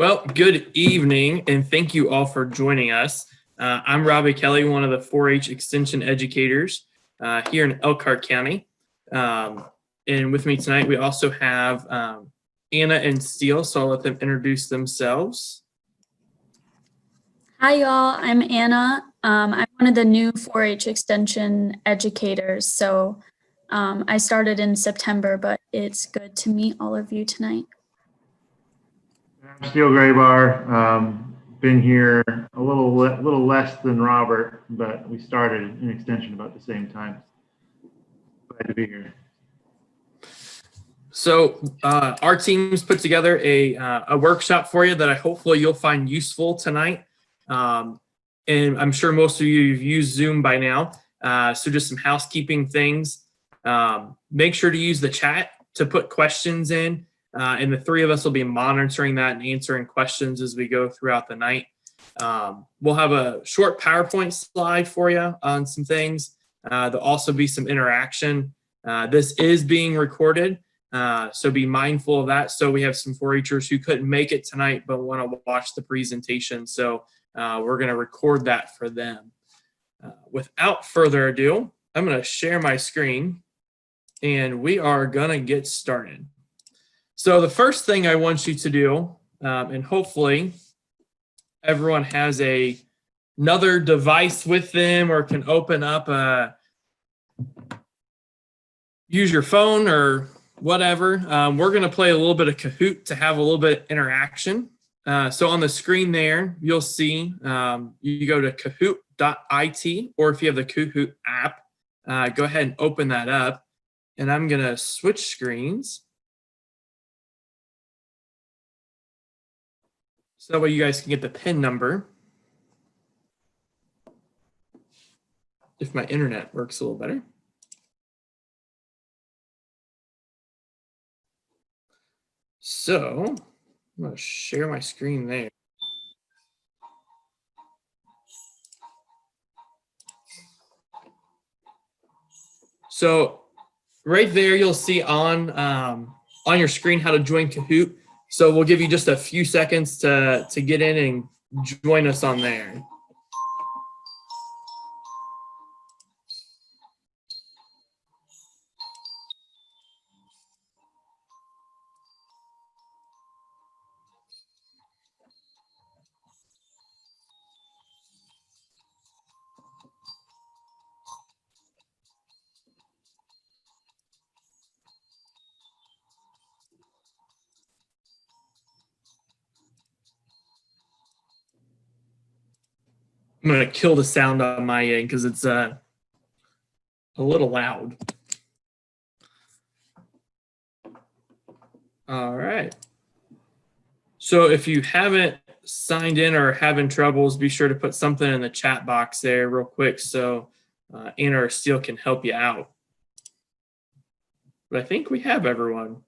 Well, good evening, and thank you all for joining us. I'm Robbie Kelly, one of the 4-H Extension educators here in Elkhart County. And with me tonight, we also have Anna and Steele, so I'll let them introduce themselves. Hi, y'all. I'm Anna. I'm one of the new 4-H Extension educators. So I started in September, but it's good to meet all of you tonight. I'm Steele Graybar. Been here a little less than Robert, but we started an extension about the same time. Glad to be here. So our team's put together a workshop for you that hopefully you'll find useful tonight. And I'm sure most of you have used Zoom by now. So just some housekeeping things. Make sure to use the chat to put questions in. And the three of us will be monitoring that and answering questions as we go throughout the night. We'll have a short PowerPoint slide for you on some things. There'll also be some interaction. This is being recorded, so be mindful of that. So we have some 4-Hers who couldn't make it tonight but want to watch the presentation. So we're going to record that for them. Without further ado, I'm going to share my screen and we are going to get started. So the first thing I want you to do, and hopefully everyone has another device with them or can open up, use your phone or whatever. We're going to play a little bit of Kahoot to have a little bit of interaction. So on the screen there, you'll see you go to kahoot.it, or if you have the Kahoot app, go ahead and open that up. And I'm going to switch screens. So that way you guys can get the PIN number. If my internet works a little better. So I'm going to share my screen there. So right there, you'll see on your screen how to join Kahoot. So we'll give you just a few seconds to get in and join us on there. I'm going to kill the sound on my end because it's a little loud. All right. So if you haven't signed in or having troubles, be sure to put something in the chat box there real quick so Anna or Steele can help you out. But I think we have everyone.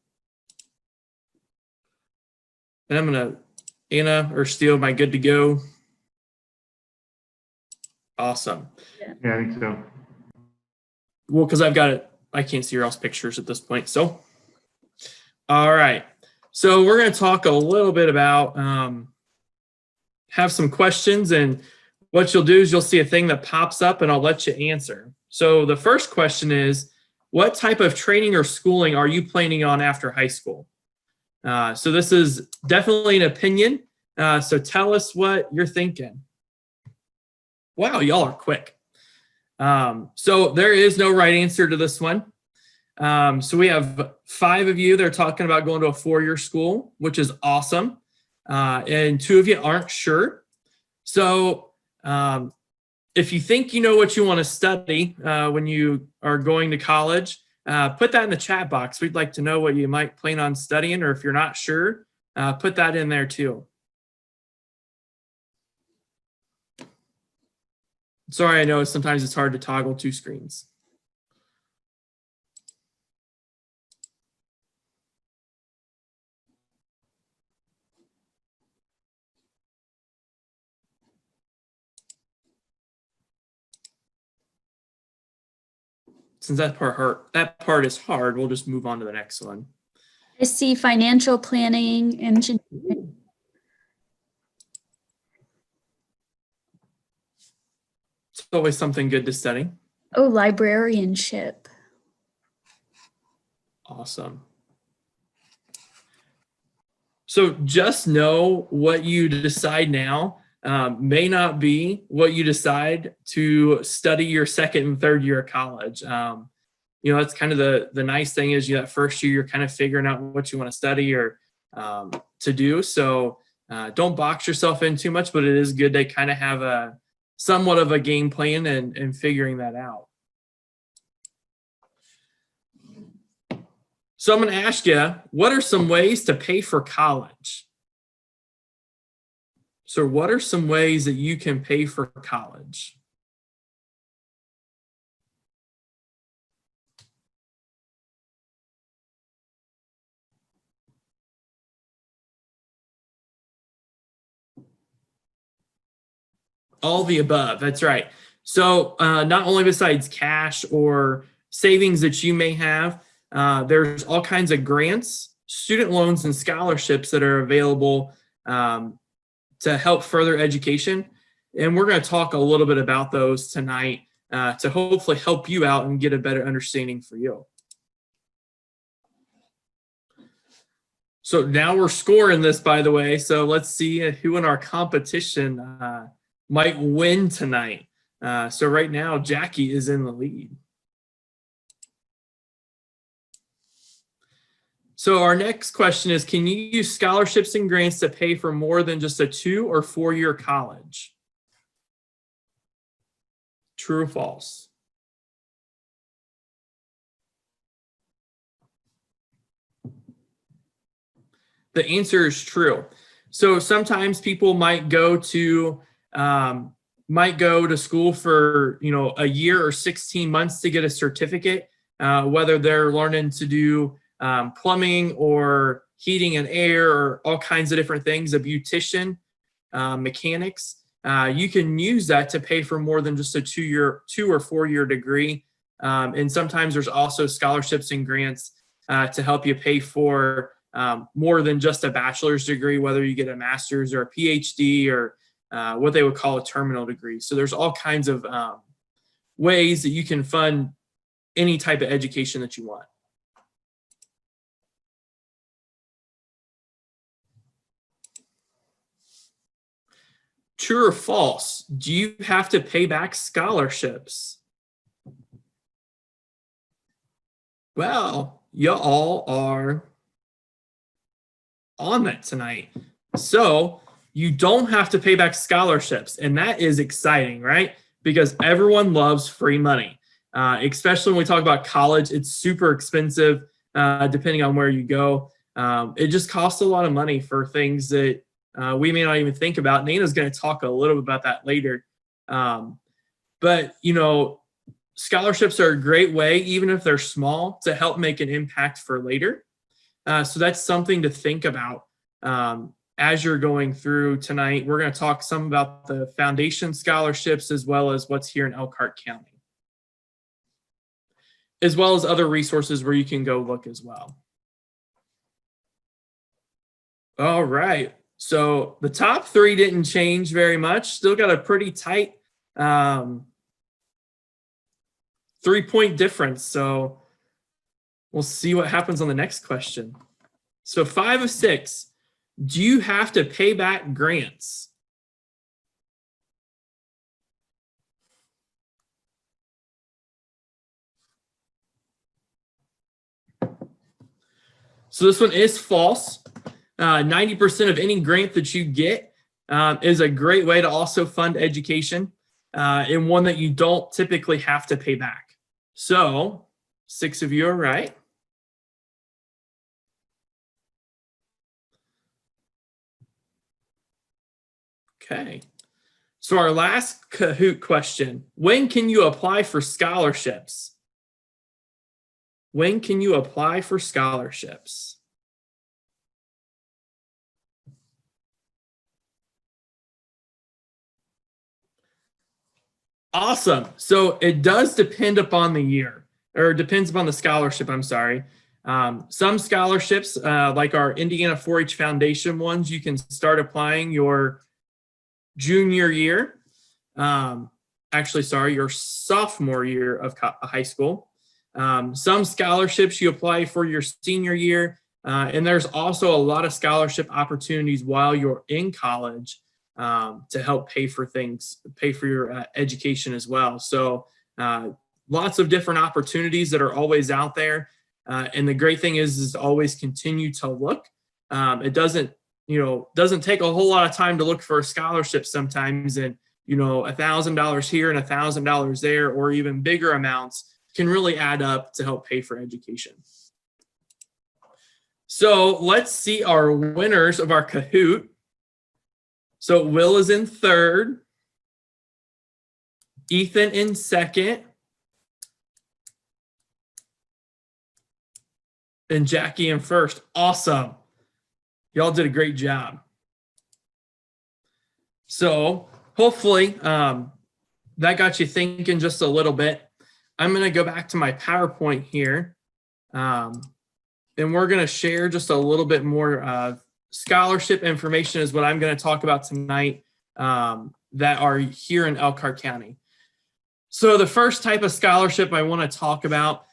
And I'm going to, Anna or Steele, am I good to go? Awesome. Yeah, I think so. Well, because I've got it, I can't see your else pictures at this point. So, all right. So we're going to talk a little bit about, have some questions, and what you'll do is you'll see a thing that pops up and I'll let you answer. So the first question is, what type of training or schooling are you planning on after high school? So this is definitely an opinion. So tell us what you're thinking. Wow, y'all are quick. So there is no right answer to this one. So we have 5 of you that are talking about going to a 4-year school, which is awesome. And 2 of you aren't sure. So if you think you know what you want to study when you are going to college, put that in the chat box. We'd like to know what you might plan on studying, or if you're not sure, put that in there too. Sorry, I know sometimes it's hard to toggle 2 screens. Since that part is hard, we'll just move on to the next one. I see financial planning, engineering. always something good to study. Oh, librarianship. Awesome. So just know what you decide now may not be what you decide to study your second and third year of college. That's kind of the nice thing is that first year you're kind of figuring out what you want to study or to do. So don't box yourself in too much, but it is good to kind of have a somewhat of a game plan and figuring that out. So I'm going to ask you, what are some ways to pay for college? So what are some ways that you can pay for college? All the above, that's right. So not only besides cash or savings that you may have, there's all kinds of grants, student loans, and scholarships that are available to help further education. And we're going to talk a little bit about those tonight to hopefully help you out and get a better understanding for you. So now we're scoring this, by the way. So let's see who in our competition might win tonight. So right now, Jackie is in the lead. So our next question is, can you use scholarships and grants to pay for more than just a 2 or 4 year college? True or false? The answer is true. So sometimes people might go to school for a year or 16 months to get a certificate, whether they're learning to do plumbing or heating and air or all kinds of different things, a beautician, mechanics. You can use that to pay for more than just a 2 or 4 year degree. And sometimes there's also scholarships and grants to help you pay for more than just a bachelor's degree, whether you get a master's or a PhD or what they would call a terminal degree. So there's all kinds of ways that you can fund any type of education that you want. True or false? Do you have to pay back scholarships? Well, you all are on that tonight. So you don't have to pay back scholarships, and that is exciting, right? Because everyone loves free money, especially when we talk about college. It's super expensive depending on where you go. It just costs a lot of money for things that we may not even think about. Nana's going to talk a little bit about that later. But, scholarships are a great way, even if they're small, to help make an impact for later. So that's something to think about as you're going through tonight. We're going to talk some about the foundation scholarships as well as what's here in Elkhart County, as well as other resources where you can go look as well. All right. So the top 3 didn't change very much. Still got a pretty tight 3-point difference. So we'll see what happens on the next question. So 5 of 6, do you have to pay back grants? So this one is false. 90% of any grant that you get is a great way to also fund education and one that you don't typically have to pay back. So 6 of you are right. Okay. So our last Kahoot question, when can you apply for scholarships? When can you apply for scholarships? Awesome. So it does depend upon the year, or depends upon the scholarship, I'm sorry. Some scholarships, like our Indiana 4-H Foundation ones, you can start applying your junior year. your sophomore year of high school. Some scholarships you apply for your senior year, and there's also a lot of scholarship opportunities while you're in college to help pay for your education as well. So lots of different opportunities that are always out there. And the great thing is always continue to look. It doesn't take a whole lot of time to look for a scholarship sometimes, and $1,000 here and $1,000 there, or even bigger amounts can really add up to help pay for education. So let's see our winners of our Kahoot. So Will is in third, Ethan in second, and Jackie in first. Awesome. Y'all did a great job. So hopefully that got you thinking just a little bit. I'm going to go back to my PowerPoint here, and we're going to share just a little bit more scholarship information is what I'm going to talk about tonight that are here in Elkhart County. So the first type of scholarship I want to talk about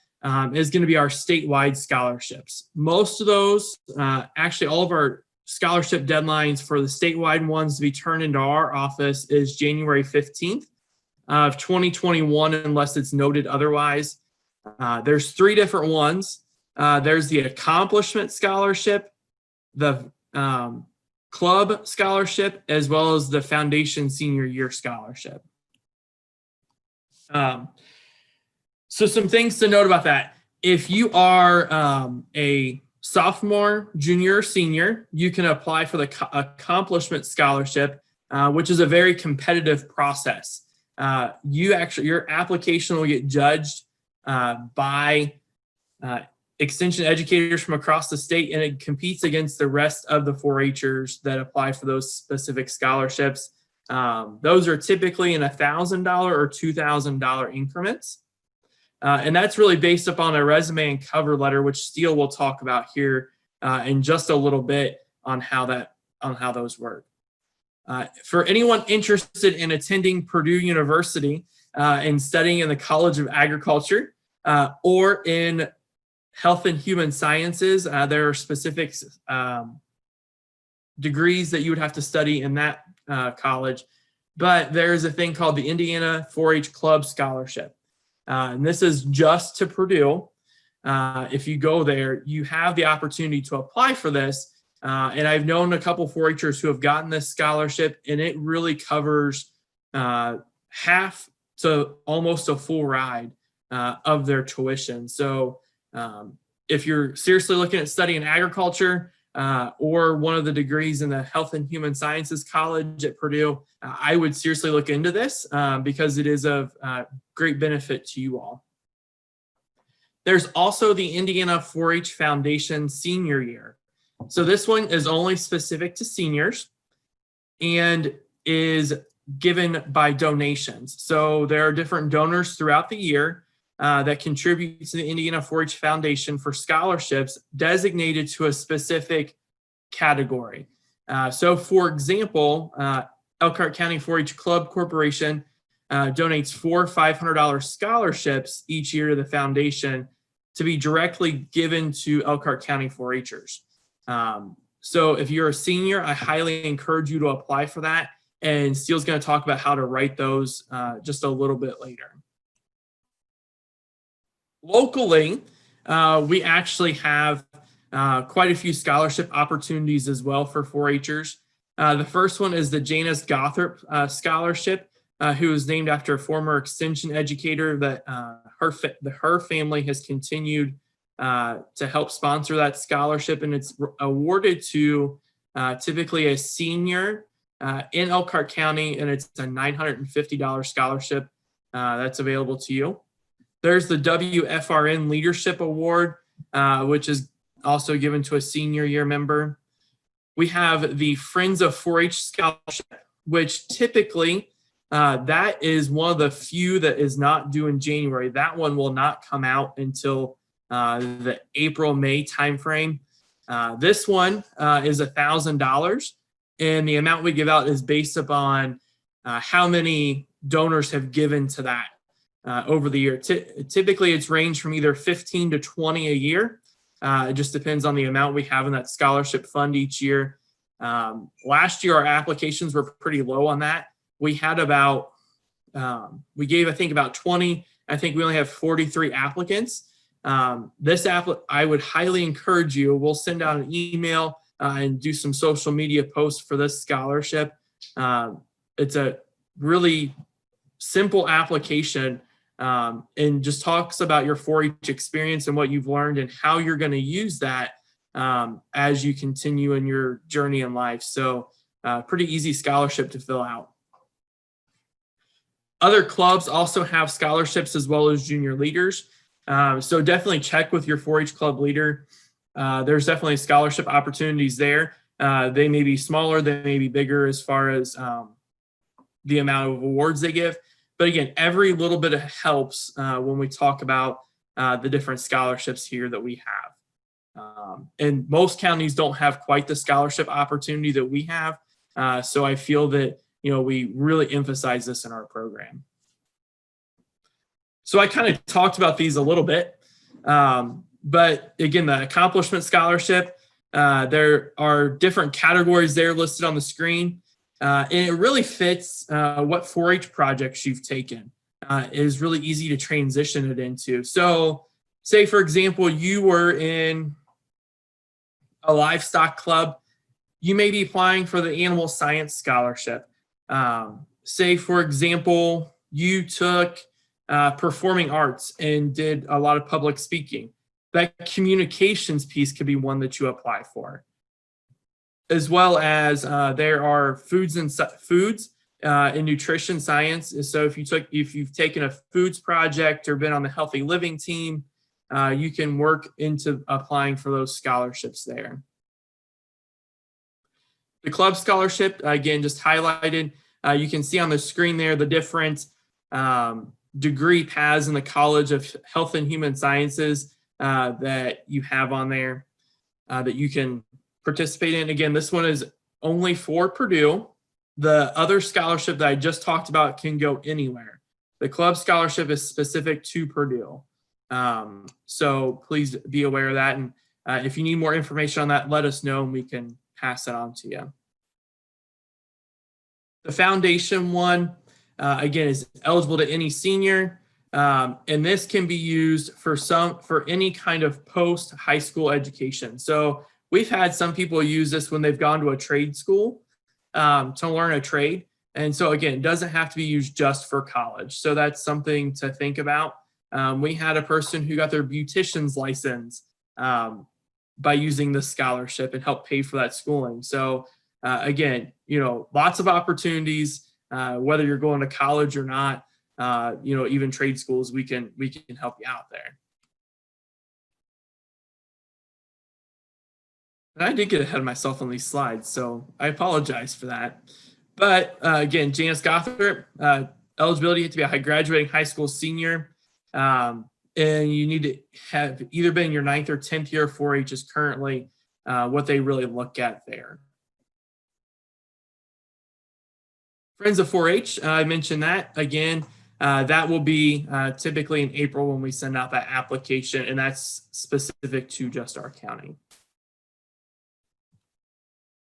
is going to be our statewide scholarships. Most of those, actually all of our scholarship deadlines for the statewide ones to be turned into our office is January 15th of 2021, unless it's noted otherwise. There's three different ones. There's the Accomplishment Scholarship, the Club Scholarship, as well as the Foundation Senior Year Scholarship. So some things to note about that. If you are a sophomore, junior, or senior, you can apply for the Accomplishment Scholarship, which is a very competitive process. Your application will get judged by extension educators from across the state, and it competes against the rest of the 4-Hers that apply for those specific scholarships. Those are typically in $1,000 or $2,000 increments. And that's really based upon a resume and cover letter, which Steele will talk about here in just a little bit on how those work. For anyone interested in attending Purdue University and studying in the College of Agriculture or in Health and Human Sciences, there are specific degrees that you would have to study in that college. But there's a thing called the Indiana 4-H Club Scholarship. And this is just to Purdue. If you go there, you have the opportunity to apply for this. And I've known a couple 4-Hers who have gotten this scholarship, and it really covers half to almost a full ride of their tuition. So if you're seriously looking at studying agriculture or one of the degrees in the Health and Human Sciences College at Purdue, I would seriously look into this because it is of great benefit to you all. There's also the Indiana 4-H Foundation Senior Year. So this one is only specific to seniors and is given by donations. So there are different donors throughout the year that contribute to the Indiana 4-H Foundation for scholarships designated to a specific category. So for example, Elkhart County 4-H Club Corporation donates 4 $500 scholarships each year to the foundation to be directly given to Elkhart County 4-Hers. So if you're a senior, I highly encourage you to apply for that. And Steele's going to talk about how to write those just a little bit later. Locally, we actually have quite a few scholarship opportunities as well for 4-Hers. The first one is the Janis Gothrip Scholarship, who is named after a former extension educator that her family has continued to help sponsor that scholarship, and it's awarded to typically a senior in Elkhart County, and it's a $950 scholarship that's available to you. There's the WFRN Leadership Award, which is also given to a senior year member. We have the Friends of 4-H Scholarship, which typically that is one of the few that is not due in January. That one will not come out until the April-May timeframe. This one is $1,000, and the amount we give out is based upon how many donors have given to that over the year. Typically, it's ranged from either 15 to 20 a year. It just depends on the amount we have in that scholarship fund each year. Last year, our applications were pretty low on that. We had about, we gave, I think, about 20. I think we only have 43 applicants. I would highly encourage you. We'll send out an email and do some social media posts for this scholarship. It's a really simple application and just talks about your 4-H experience and what you've learned and how you're going to use that as you continue in your journey in life. So pretty easy scholarship to fill out. Other clubs also have scholarships as well as junior leaders. So definitely check with your 4-H club leader. There's definitely scholarship opportunities there. They may be smaller, they may be bigger as far as the amount of awards they give. But again, every little bit helps when we talk about the different scholarships here that we have. And most counties don't have quite the scholarship opportunity that we have. So I feel that, we really emphasize this in our program. So I kind of talked about these a little bit. But again, the accomplishment scholarship, there are different categories there listed on the screen. And it really fits what 4-H projects you've taken. It is really easy to transition it into. So say, for example, you were in a livestock club. You may be applying for the animal science scholarship. Say, for example, you took performing arts and did a lot of public speaking. That communications piece could be one that you apply for. As well as there are foods and nutrition science. So if you've taken a foods project or been on the healthy living team, you can work into applying for those scholarships there. The club scholarship, again, just highlighted. You can see on the screen there the different degree paths in the College of Health and Human Sciences that you have on there that you can participate in. Again, this one is only for Purdue. The other scholarship that I just talked about can go anywhere. The club scholarship is specific to Purdue. So please be aware of that. And if you need more information on that, let us know and we can pass it on to you. The foundation one, again, is eligible to any senior. And this can be used for any kind of post high school education. So we've had some people use this when they've gone to a trade school to learn a trade. And so again, it doesn't have to be used just for college. So that's something to think about. We had a person who got their beautician's license by using this scholarship and helped pay for that schooling. So again, lots of opportunities, whether you're going to college or not, even trade schools, we can help you out there. And I did get ahead of myself on these slides, so I apologize for that. But again, Janis Gothrip, eligibility, you have to be a graduating high school senior, and you need to have either been your 9th or 10th year of 4-H is currently what they really look at there. Friends of 4-H, I mentioned that again. That will be typically in April when we send out that application, and that's specific to just our county.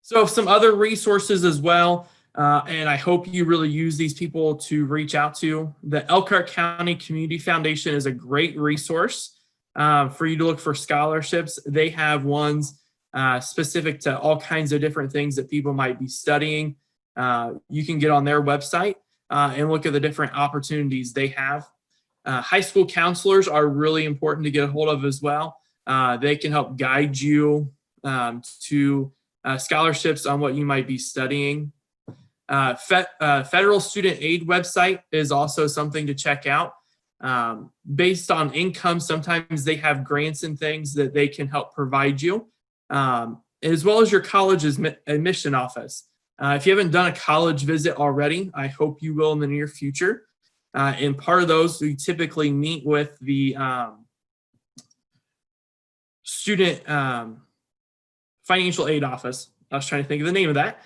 So some other resources as well, and I hope you really use these people to reach out to. The Elkhart County Community Foundation is a great resource for you to look for scholarships. They have ones specific to all kinds of different things that people might be studying. You can get on their website and look at the different opportunities they have. High school counselors are really important to get a hold of as well. They can help guide you to scholarships on what you might be studying. Federal student aid website is also something to check out. Based on income, sometimes they have grants and things that they can help provide you, as well as your college's admission office. If you haven't done a college visit already, I hope you will in the near future. And part of those, we typically meet with the student financial aid office. I was trying to think of the name of that.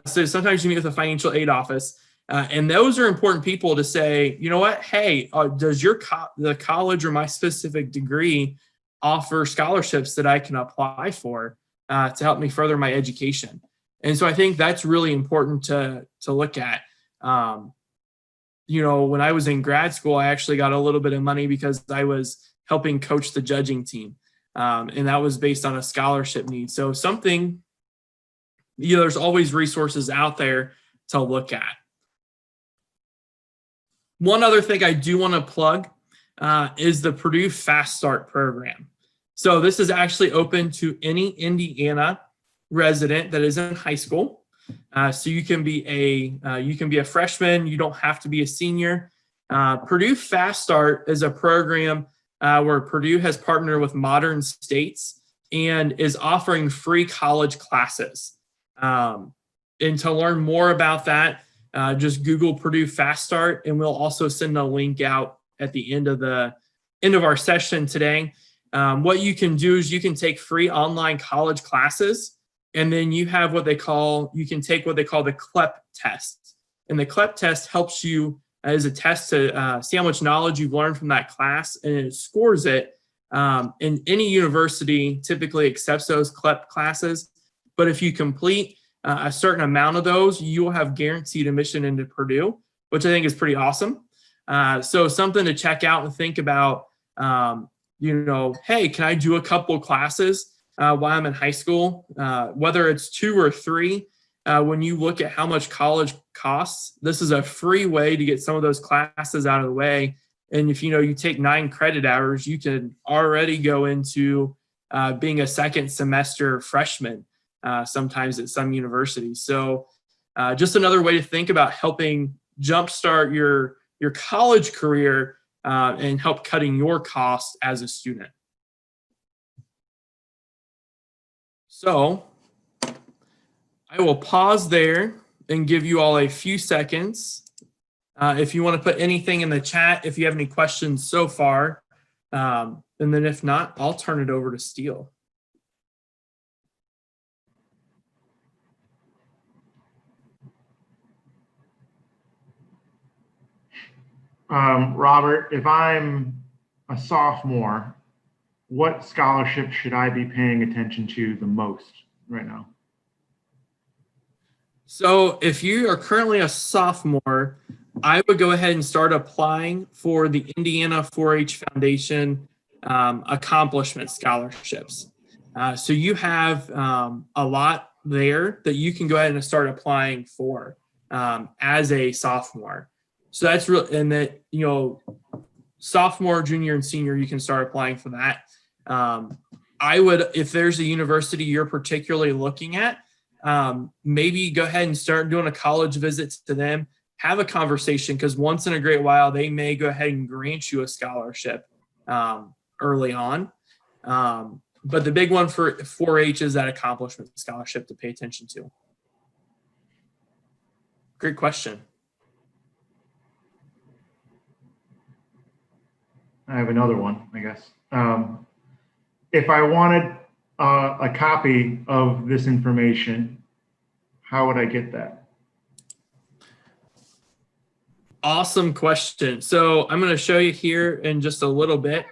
So sometimes you meet with a financial aid office, And those are important people to say, you know what, hey, does the college or my specific degree offer scholarships that I can apply for to help me further my education? And so I think that's really important to look at. When I was in grad school, I actually got a little bit of money because I was helping coach the judging team. And that was based on a scholarship need. So there's always resources out there to look at. One other thing I do want to plug is the Purdue Fast Start program. So this is actually open to any Indiana resident that is in high school. So you can be a freshman. You don't have to be a senior. Purdue Fast Start is a program where Purdue has partnered with Modern States and is offering free college classes. And to learn more about that, just Google Purdue Fast Start, and we'll also send a link out at the end of our session today. What you can do is you can take free online college classes, and then you can take what they call the Clep Test. And the Clep Test helps you as a test to see how much knowledge you've learned from that class, and it scores it. And any university typically accepts those Clep classes, but if you complete a certain amount of those, you will have guaranteed admission into Purdue, which I think is pretty awesome. So something to check out and think about, hey, can I do a couple classes while I'm in high school? Whether it's 2 or 3, when you look at how much college costs, this is a free way to get some of those classes out of the way. And if you take 9 credit hours, you can already go into being a second semester freshman. Sometimes at some universities. So just another way to think about helping jumpstart your college career and help cutting your costs as a student. So I will pause there and give you all a few seconds. If you want to put anything in the chat, if you have any questions so far, and then if not, I'll turn it over to Steele. Robert, if I'm a sophomore, what scholarship should I be paying attention to the most right now? So if you are currently a sophomore, I would go ahead and start applying for the Indiana 4-H Foundation accomplishment scholarships. So you have a lot there that you can go ahead and start applying for as a sophomore. So that's real, and that, sophomore, junior, and senior, you can start applying for that. I would, if there's a university you're particularly looking at, maybe go ahead and start doing a college visit to them, have a conversation, because once in a great while, they may go ahead and grant you a scholarship early on. But the big one for 4-H is that accomplishment scholarship to pay attention to. Great question. I have another one, I guess. If I wanted a copy of this information, how would I get that? Awesome question. So I'm going to show you here in just a little bit.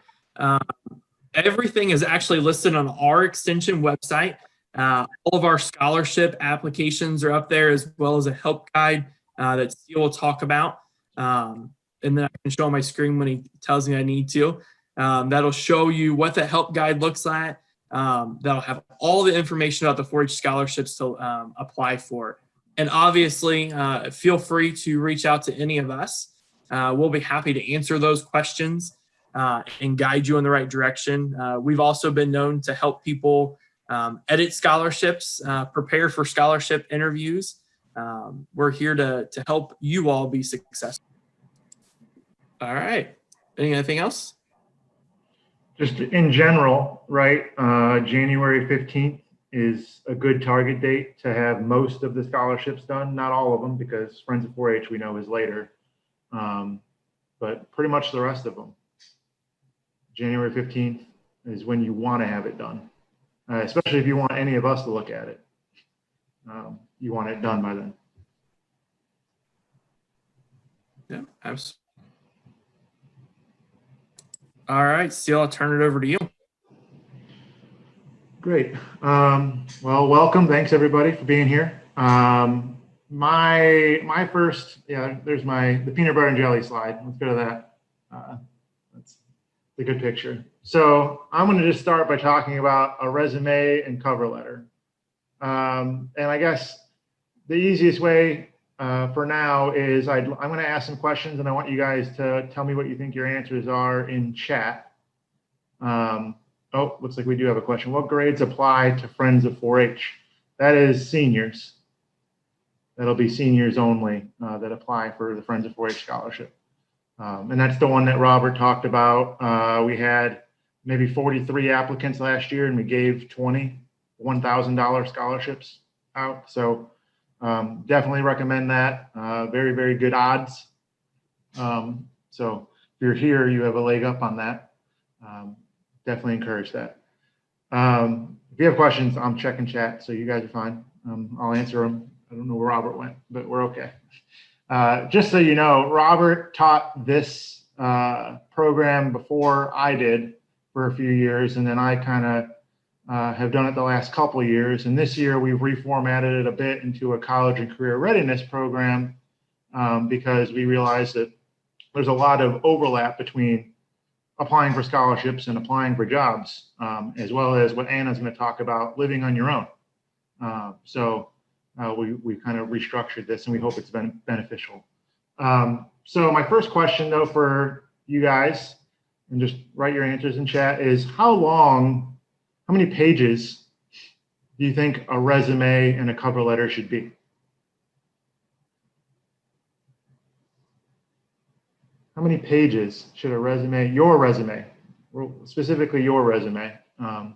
Everything is actually listed on our extension website. All of our scholarship applications are up there, as well as a help guide that Steele will talk about. And then I can show on my screen when he tells me I need to. That'll show you what the help guide looks like. That'll have all the information about the 4-H scholarships to apply for. And obviously, feel free to reach out to any of us. We'll be happy to answer those questions and guide you in the right direction. We've also been known to help people edit scholarships, prepare for scholarship interviews. We're here to help you all be successful. All right. Anything else? Just in general, right? January 15th is a good target date to have most of the scholarships done. Not all of them, because Friends of 4-H we know is later, but pretty much the rest of them. January 15th is when you want to have it done, especially if you want any of us to look at it. You want it done by then. Absolutely. All right, Steele, I'll turn it over to you. Great. Well, welcome. Thanks everybody for being here. My first, there's the peanut butter and jelly slide. Let's go to that. That's a good picture. So I'm going to just start by talking about a resume and cover letter. And I guess the easiest way for now is I'm going to ask some questions, and I want you guys to tell me what you think your answers are in chat. Oh, looks like we do have a question. What grades apply to Friends of 4-H? That is seniors. That'll be seniors only that apply for the Friends of 4-H scholarship. And that's the one that Robert talked about. We had maybe 43 applicants last year, and we gave 20 $1,000 scholarships out. So definitely recommend that. Very, very good odds. So if you're here, you have a leg up on that. Definitely encourage that. If you have questions, I'm checking chat, so you guys are fine. I'll answer them. I don't know where Robert went, but we're okay. Just so you know, Robert taught this program before I did for a few years, and then I kind of have done it the last couple of years. And this year we've reformatted it a bit into a college and career readiness program because we realized that there's a lot of overlap between applying for scholarships and applying for jobs, as well as what Anna's going to talk about, living on your own. So we kind of restructured this, and we hope it's been beneficial. So my first question, though, for you guys, and just write your answers in chat, is how many pages do you think a resume and a cover letter should be? How many pages should a resume, your resume, specifically your resume? I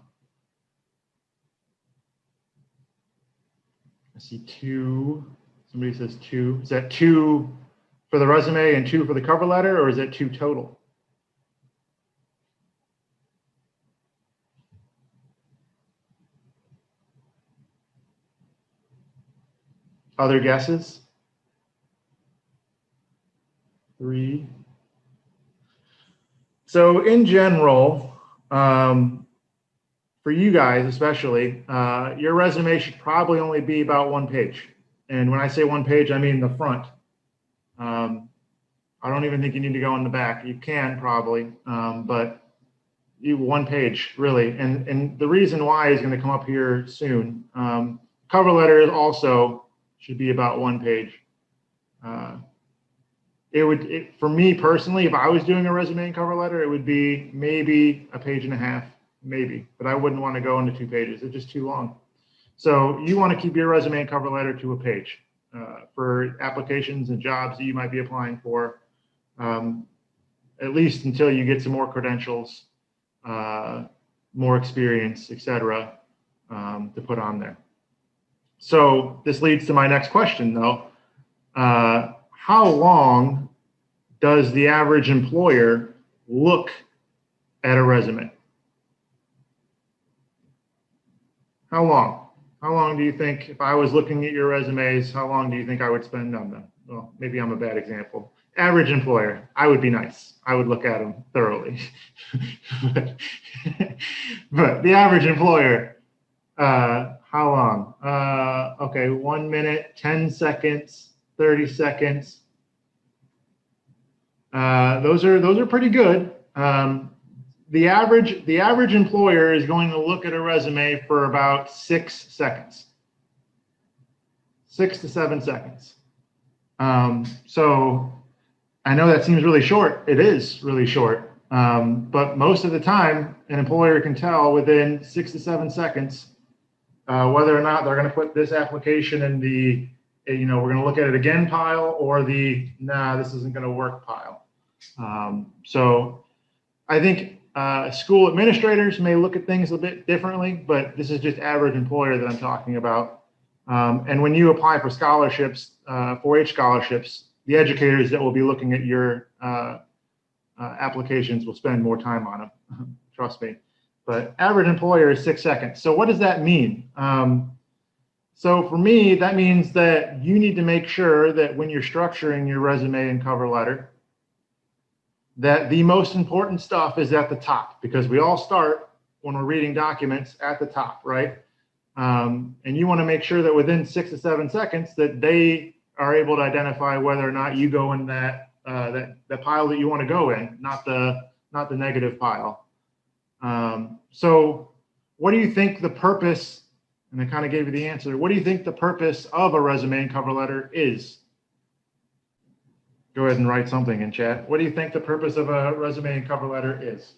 see 2. Somebody says 2. Is that 2 for the resume and 2 for the cover letter, or is it 2 total? Other guesses? 3. So in general, for you guys especially, your resume should probably only be about 1 page. And when I say 1 page, I mean the front. I don't even think you need to go in the back. You can probably, but 1 page really. And the reason why is going to come up here soon. Cover letters also should be about 1 page. For me personally, if I was doing a resume and cover letter, it would be maybe 1.5 pages, maybe, but I wouldn't want to go into 2 pages. It's just too long. So you want to keep your resume and cover letter to 1 page for applications and jobs that you might be applying for, at least until you get some more credentials, more experience, etc., to put on there. So this leads to my next question, though. How long does the average employer look at a resume? How long? How long do you think, if I was looking at your resumes, how long do you think I would spend on them? Well, maybe I'm a bad example. Average employer, I would be nice. I would look at them thoroughly. but the average employer, how long? Okay, 1 minute, 10 seconds, 30 seconds. Those are pretty good. The average employer is going to look at a resume for about 6 seconds, 6 to 7 seconds. So I know that seems really short. It is really short. But most of the time, an employer can tell within 6 to 7 seconds whether or not they're going to put this application in the, we're going to look at it again pile, or the, nah, this isn't going to work pile. So I think school administrators may look at things a bit differently, but this is just average employer that I'm talking about. And when you apply for scholarships, 4-H scholarships, the educators that will be looking at your applications will spend more time on them, trust me. But average employer is 6 seconds. So what does that mean? So for me, that means that you need to make sure that when you're structuring your resume and cover letter, that the most important stuff is at the top, because we all start when we're reading documents at the top, right? And you want to make sure that within 6 to 7 seconds that they are able to identify whether or not you go in that pile that you want to go in, not the negative pile. So what do you think the purpose, and I kind of gave you the answer, what do you think the purpose of a resume and cover letter is? Go ahead and write something in chat. What do you think the purpose of a resume and cover letter is?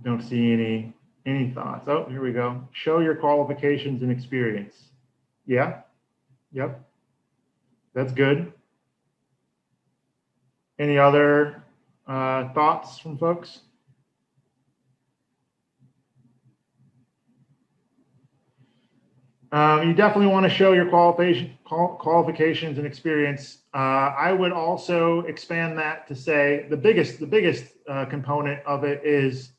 Don't see any thoughts. Oh, here we go. Show your qualifications and experience. Yeah. Yep. That's good. Any other thoughts from folks? You definitely want to show your qualifications and experience. I would also expand that to say the biggest component of it is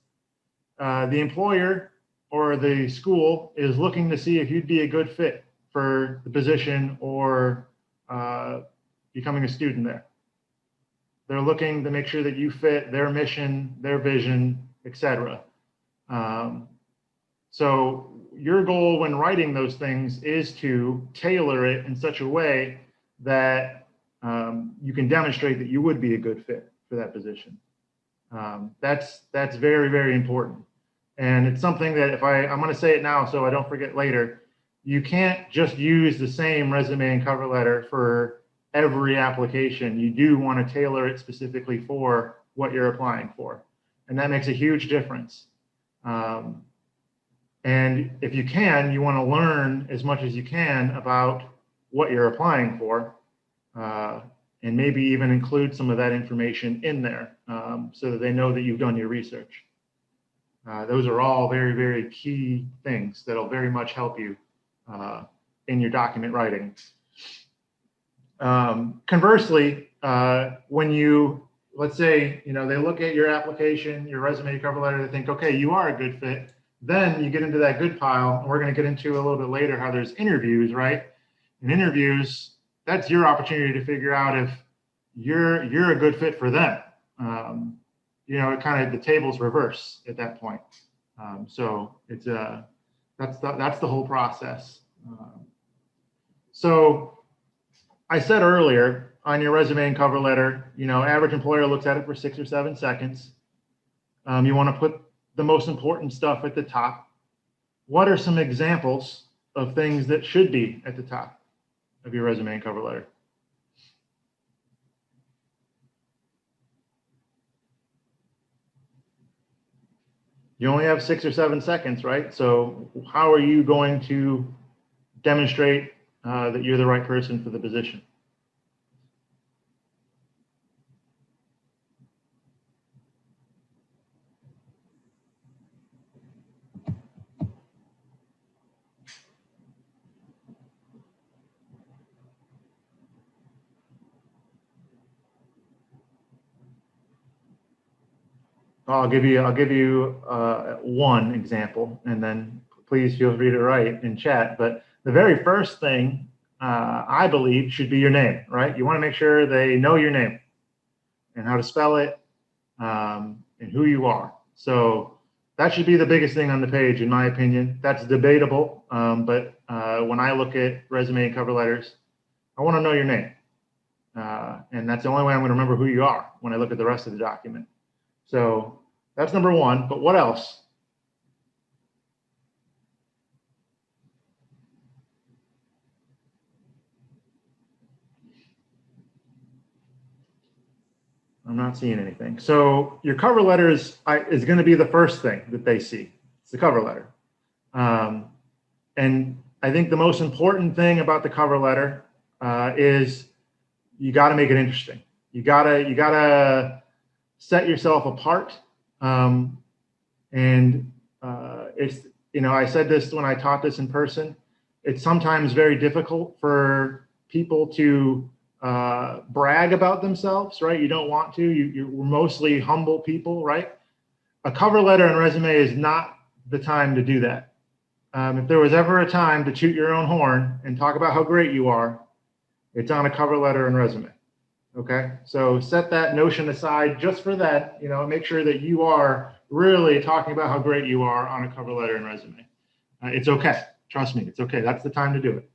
the employer or the school is looking to see if you'd be a good fit for the position or becoming a student there. They're looking to make sure that you fit their mission, their vision, etc. So your goal when writing those things is to tailor it in such a way that you can demonstrate that you would be a good fit for that position. That's very, very important. And it's something that I'm going to say it now so I don't forget later, you can't just use the same resume and cover letter for every application. You do want to tailor it specifically for what you're applying for. And that makes a huge difference. And if you can, you want to learn as much as you can about what you're applying for, and maybe even include some of that information in there so that they know that you've done your research. Those are all very, very key things that'll very much help you in your document writing. Conversely, when you, let's say, they look at your application, your resume, cover letter, they think, okay, you are a good fit. Then you get into that good pile, and we're going to get into a little bit later how there's interviews, right? In interviews, that's your opportunity to figure out if you're a good fit for them. It kind of, the tables reverse at that point. So it's that's the whole process. So I said earlier on your resume and cover letter, average employer looks at it for 6 or 7 seconds. You want to put the most important stuff at the top. What are some examples of things that should be at the top of your resume and cover letter? You only have 6 or 7 seconds, right? So how are you going to demonstrate that you're the right person for the position? I'll give you one example, and then please feel free to write in chat. But the very first thing I believe should be your name, right? You want to make sure they know your name and how to spell it and who you are. So that should be the biggest thing on the page, in my opinion. That's debatable, but when I look at resume and cover letters, I want to know your name, and that's the only way I'm going to remember who you are when I look at the rest of the document. So that's number one, but what else? I'm not seeing anything. So your cover letter is going to be the first thing that they see. It's the cover letter. And I think the most important thing about the cover letter is you got to make it interesting. You gotta set yourself apart. It's, I said this when I taught this in person, it's sometimes very difficult for people to brag about themselves, right? You don't want to. You're mostly humble people, right? A cover letter and resume is not the time to do that. If there was ever a time to toot your own horn and talk about how great you are, it's on a cover letter and resume. Okay, so set that notion aside just for that. You know, make sure that you are really talking about how great you are on a cover letter and resume. It's okay. Trust me, it's okay. That's the time to do it.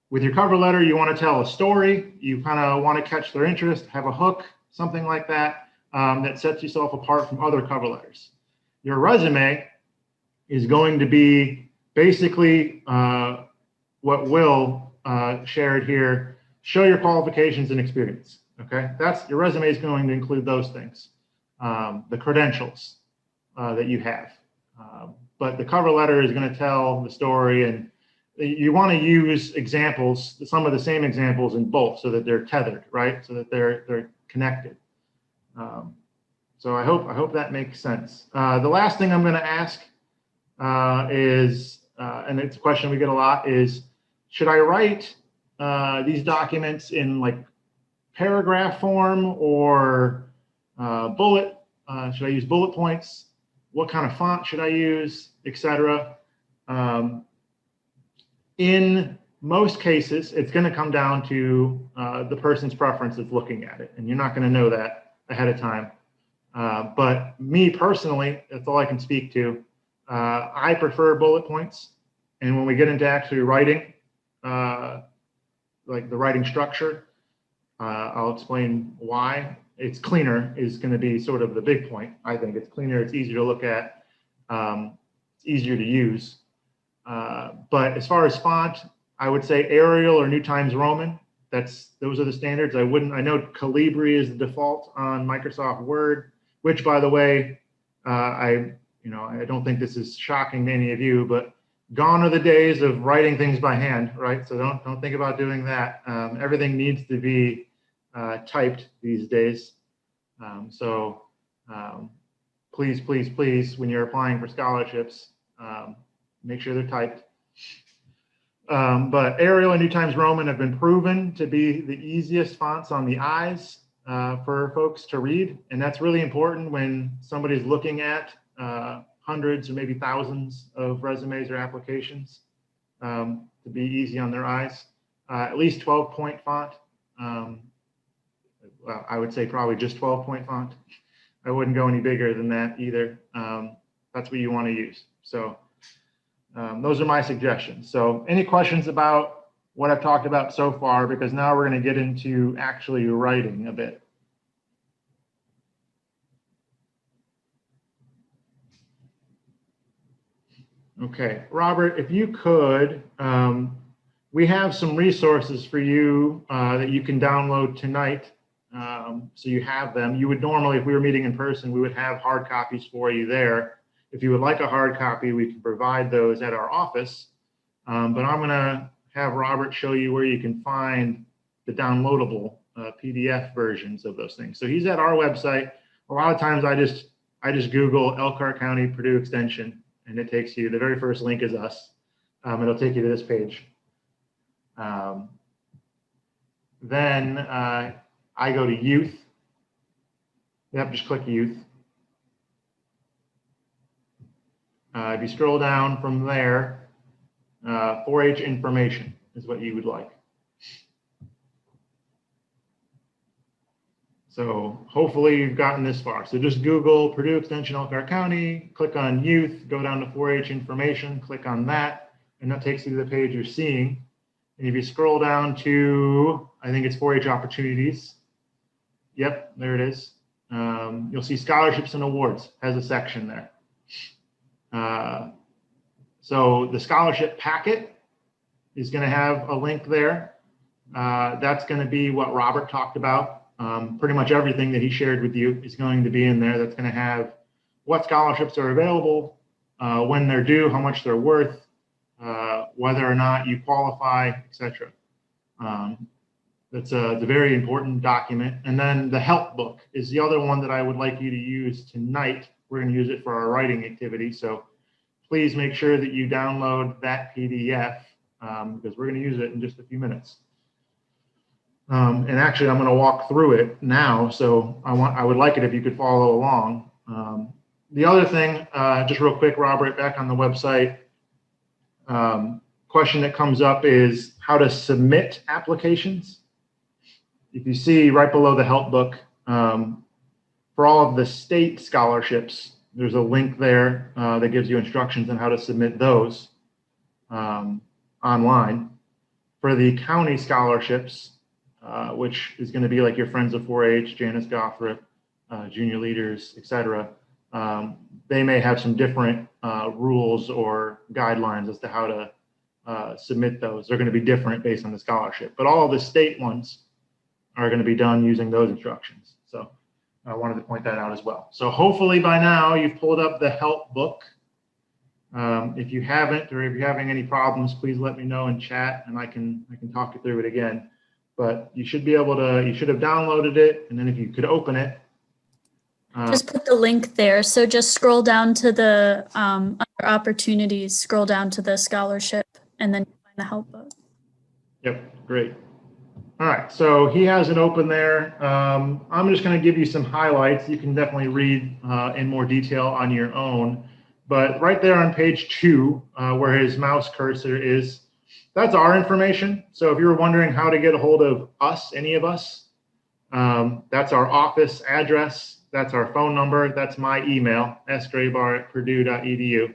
With your cover letter, you want to tell a story. You kind of want to catch their interest, have a hook, something like that, that sets yourself apart from other cover letters. Your resume is going to be basically what Will shared here. Show your qualifications and experience. Okay, that's your resume is going to include those things, the credentials that you have. But the cover letter is going to tell the story, and you want to use examples, some of the same examples in both, so that they're tethered, right? So that they're connected. So I hope that makes sense. The last thing I'm going to ask is, and it's a question we get a lot, is should I write these documents in like paragraph form or bullet? Should I use bullet points? What kind of font should I use, etc.? In most cases, it's going to come down to the person's preference that's looking at it, and you're not going to know that ahead of time. But me personally, that's all I can speak to. I prefer bullet points, and when we get into actually writing, like the writing structure, I'll explain why. It's cleaner is going to be sort of the big point. I think it's cleaner, it's easier to look at, it's easier to use. But as far as font, I would say Arial or New Times Roman. Those are the standards. I know Calibri is the default on Microsoft Word, which, by the way, I don't think this is shocking to any of you, but gone are the days of writing things by hand, right? So don't think about doing that. Everything needs to be typed these days. Please, please, please, when you're applying for scholarships, make sure they're typed. But Arial and New Times Roman have been proven to be the easiest fonts on the eyes for folks to read. And that's really important when somebody's looking at hundreds or maybe thousands of resumes or applications, to be easy on their eyes. At least 12-point font. Well, I would say probably just 12-point font. I wouldn't go any bigger than that either. That's what you want to use. So those are my suggestions. So any questions about what I've talked about so far? Because now we're going to get into actually writing a bit. Okay, Robert, if you could, we have some resources for you that you can download tonight. So you have them. You would normally, if we were meeting in person, we would have hard copies for you there. If you would like a hard copy, we can provide those at our office. But I'm going to have Robert show you where you can find the downloadable PDF versions of those things. So he's at our website. A lot of times I just Google Elkhart County Purdue Extension, and it takes you, the very first link is us. It'll take you to this page. Then I go to youth. Yep, just click youth. If you scroll down from there, 4-H information is what you would like. So hopefully you've gotten this far. So just Google Purdue Extension Elkhart County, click on youth, go down to 4-H information, click on that, and that takes you to the page you're seeing. And if you scroll down to, I think it's 4-H opportunities. Yep, there it is. You'll see scholarships and awards has a section there. So the scholarship packet is going to have a link there. That's going to be what Robert talked about. Pretty much everything that he shared with you is going to be in there. That's going to have what scholarships are available, when they're due, how much they're worth, whether or not you qualify, etc. That's a very important document. And then the help book is the other one that I would like you to use tonight. We're going to use it for our writing activity. So please make sure that you download that PDF because we're going to use it in just a few minutes. And actually, I'm going to walk through it now. So I would like it if you could follow along. The other thing, just real quick, Robert, back on the website, question that comes up is how to submit applications. If you see right below the help book, for all of the state scholarships, there's a link there that gives you instructions on how to submit those online. For the county scholarships, which is going to be like your Friends of 4-H, Janis, Gothrip, junior leaders, etc. They may have some different rules or guidelines as to how to submit those. They're going to be different based on the scholarship, but all of the state ones are going to be done using those instructions. So I wanted to point that out as well. So hopefully by now you've pulled up the help book. If you haven't, or if you're having any problems, please let me know in chat and I can talk you through it again. But you should be able to, you should have downloaded it, and then if you could open it. Just put the link there. So just scroll down to the under opportunities, scroll down to the scholarship, and then find the help book. Yep, great. All right, so he has it open there. I'm just going to give you some highlights. You can definitely read in more detail on your own. But right there on page 2, where his mouse cursor is, that's our information. So if you were wondering how to get a hold of us, any of us, that's our office address. That's our phone number. That's my email, sgraybar@purdue.edu.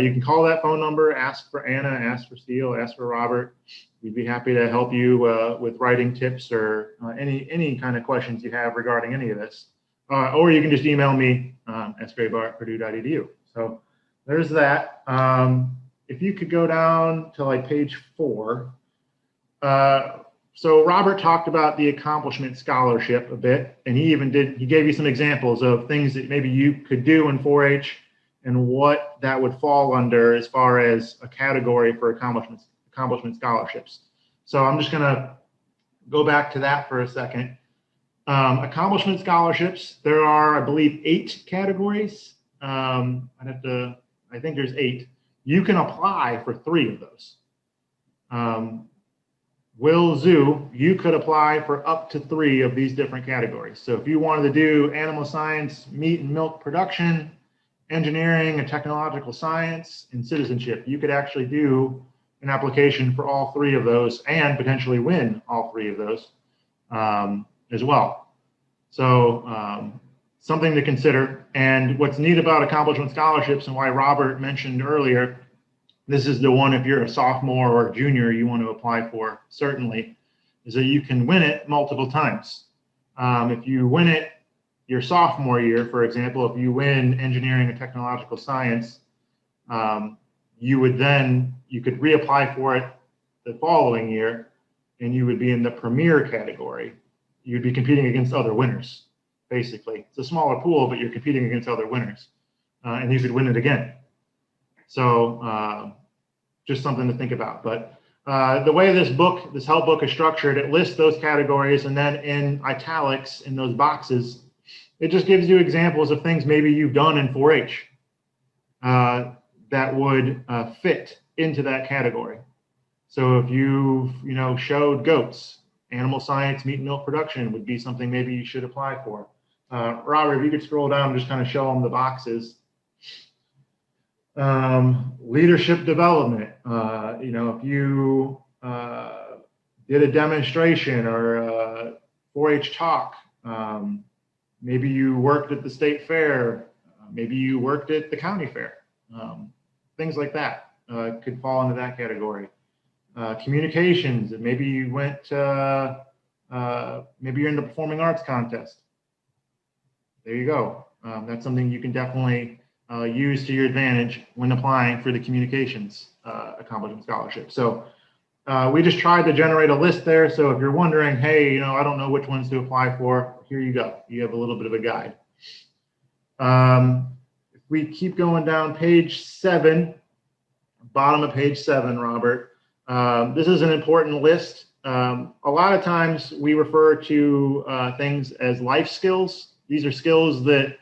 You can call that phone number, ask for Anna, ask for Steele, ask for Robert. We'd be happy to help you with writing tips or any kind of questions you have regarding any of this. Or you can just email me, sgraybar@purdue.edu. So there's that. If you could go down to like page 4. So Robert talked about the accomplishment scholarship a bit, and he gave you some examples of things that maybe you could do in 4-H and what that would fall under as far as a category for accomplishment scholarships. So I'm just gonna go back to that for a second. Accomplishment scholarships, there are, I believe, 8 categories. I think there's 8. You can apply for 3 of those. Will Zoo, you could apply for up to 3 of these different categories. So if you wanted to do animal science, meat and milk production, engineering and technological science, and citizenship, you could actually do an application for all 3 of those and potentially win all 3 of those as well. So something to consider. And what's neat about accomplishment scholarships and why Robert mentioned earlier, this is the one if you're a sophomore or a junior you want to apply for, certainly, is that you can win it multiple times. If you win it your sophomore year, for example, if you win engineering and technological science, you could reapply for it the following year, and you would be in the premier category. You'd be competing against other winners, basically. It's a smaller pool, but you're competing against other winners, and you could win it again. So just something to think about. But the way this help book is structured, it lists those categories, and then in italics in those boxes, it just gives you examples of things maybe you've done in 4-H that would fit into that category. So if you showed goats, animal science, meat and milk production would be something maybe you should apply for. Robert, if you could scroll down and just kind of show them the boxes. Leadership development, if you did a demonstration or a 4-H talk, maybe you worked at the state fair, maybe you worked at the county fair, things like that could fall into that category. Communications, maybe you went to, maybe you're in the performing arts contest. There you go. That's something you can definitely use to your advantage when applying for the communications accomplishment scholarship. So we just tried to generate a list there. So if you're wondering, hey, I don't know which ones to apply for, here you go. You have a little bit of a guide. If we keep going down page 7, bottom of page 7, Robert, this is an important list. A lot of times we refer to things as life skills. These are skills that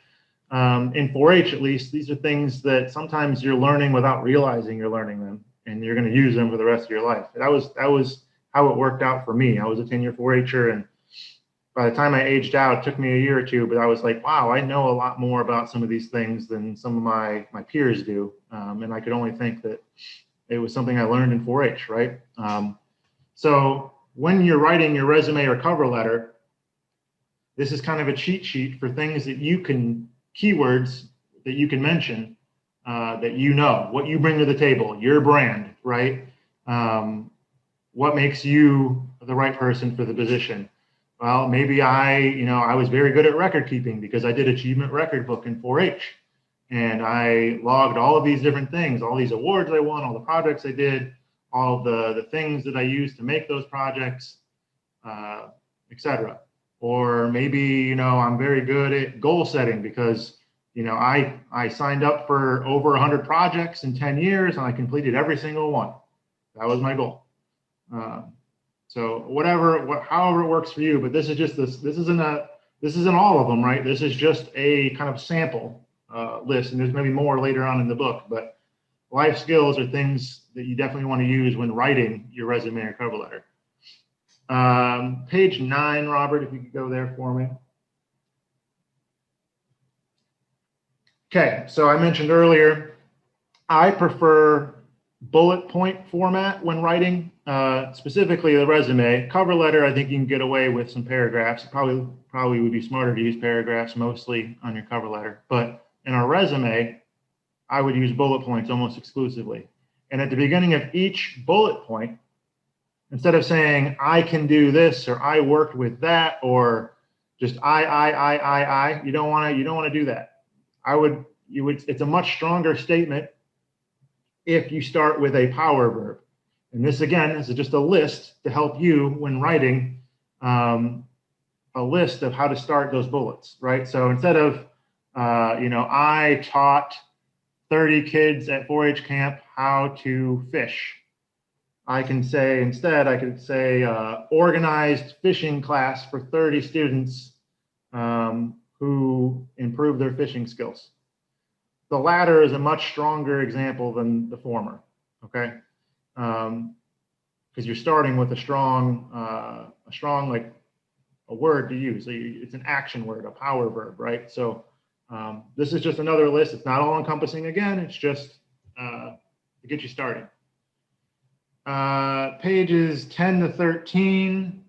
in 4-H, at least, these are things that sometimes you're learning without realizing you're learning them, and you're going to use them for the rest of your life. That was how it worked out for me. I was a 10-year 4-H'er, and by the time I aged out, it took me a year or two, but I was like, wow, I know a lot more about some of these things than some of my peers do. And I could only think that it was something I learned in 4-H, right? So when you're writing your resume or cover letter, this is kind of a cheat sheet for things that you can, keywords that you can mention, that you know, what you bring to the table, your brand, right? What makes you the right person for the position? Well, maybe I was very good at record keeping because I did achievement record book in 4-H, and I logged all of these different things, all these awards I won, all the projects I did, all of the things that I used to make those projects, etc. Or maybe, I'm very good at goal setting because, I signed up for over 100 projects in 10 years and I completed every single one. That was my goal. So however it works for you, but this isn't all of them, right? This is just a kind of sample list, and there's maybe more later on in the book, but life skills are things that you definitely want to use when writing your resume or cover letter. Page 9, Robert, if you could go there for me. Okay, so I mentioned earlier, I prefer bullet point format when writing, specifically the resume. Cover letter, I think you can get away with some paragraphs. It probably would be smarter to use paragraphs mostly on your cover letter. But in our resume, I would use bullet points almost exclusively. And at the beginning of each bullet point, instead of saying, I can do this, or I worked with that, or just I, you don't want to do that. It's a much stronger statement if you start with a power verb. And this, again, is just a list to help you when writing a list of how to start those bullets, right? So instead of, I taught 30 kids at 4-H camp how to fish, I could say organized fishing class for 30 students who improved their fishing skills. The latter is a much stronger example than the former, okay? Because you're starting with a strong like a word to use. It's an action word, a power verb, right? So this is just another list. It's not all encompassing again. It's just to get you started. Pages 10 to 13.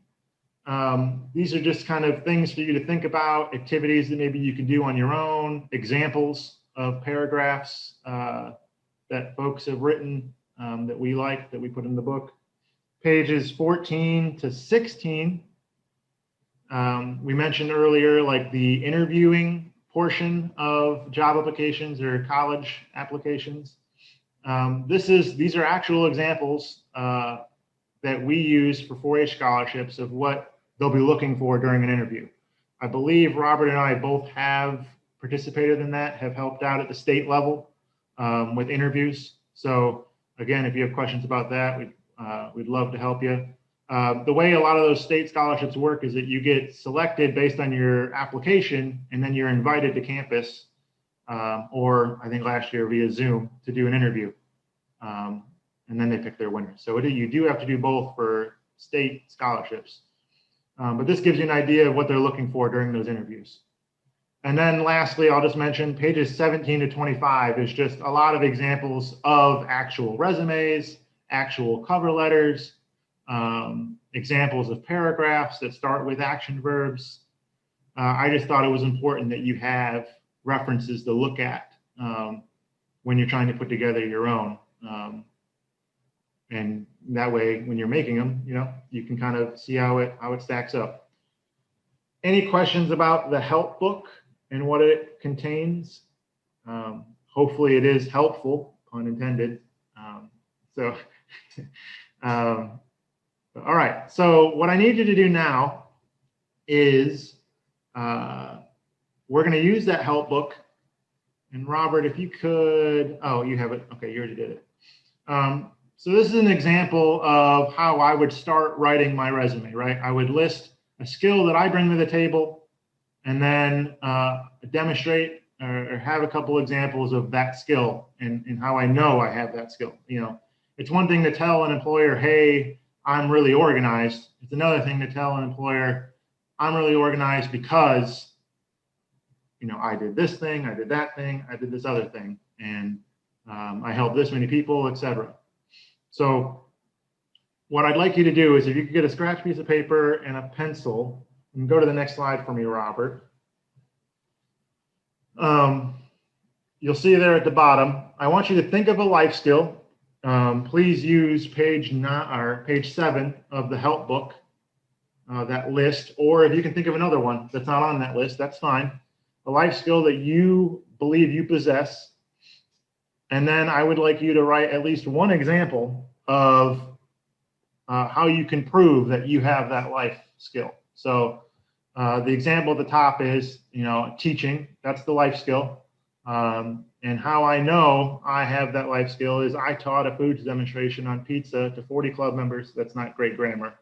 These are just kind of things for you to think about, activities that maybe you can do on your own, examples of paragraphs that folks have written that we like, that we put in the book. Pages 14 to 16. We mentioned earlier, like the interviewing portion of job applications or college applications. These are actual examples that we use for 4-H scholarships of what they'll be looking for during an interview. I believe Robert and I both have participated in that, have helped out at the state level with interviews. So again, if you have questions about that, we'd love to help you. The way a lot of those state scholarships work is that you get selected based on your application, and then you're invited to campus, or I think last year via Zoom, to do an interview. And then they pick their winner. So you do have to do both for state scholarships. But this gives you an idea of what they're looking for during those interviews. And then lastly, I'll just mention pages 17 to 25 is just a lot of examples of actual resumes, actual cover letters, examples of paragraphs that start with action verbs. I just thought it was important that you have references to look at when you're trying to put together your own. And that way, when you're making them, you can kind of see how it stacks up. Any questions about the help book and what it contains? Hopefully it is helpful, pun intended. All right, so what I need you to do now is we're going to use that help book. And Robert, if you could, oh, you have it. Okay, you already did it. So this is an example of how I would start writing my resume, right? I would list a skill that I bring to the table, and then demonstrate or have a couple examples of that skill and how I know I have that skill. It's one thing to tell an employer, hey, I'm really organized. It's another thing to tell an employer, I'm really organized because, you know, I did this thing, I did that thing, I did this other thing, and I helped this many people, etc. So what I'd like you to do is if you could get a scratch piece of paper and a pencil, and go to the next slide for me, Robert. You'll see there at the bottom, I want you to think of a life skill. Please use page 7 of the help book, that list, or if you can think of another one that's not on that list, that's fine. A life skill that you believe you possess. And then I would like you to write at least one example of how you can prove that you have that life skill. So the example at the top is, you know, teaching, that's the life skill. And how I know I have that life skill is I taught a foods demonstration on pizza to 40 club members. That's not great grammar.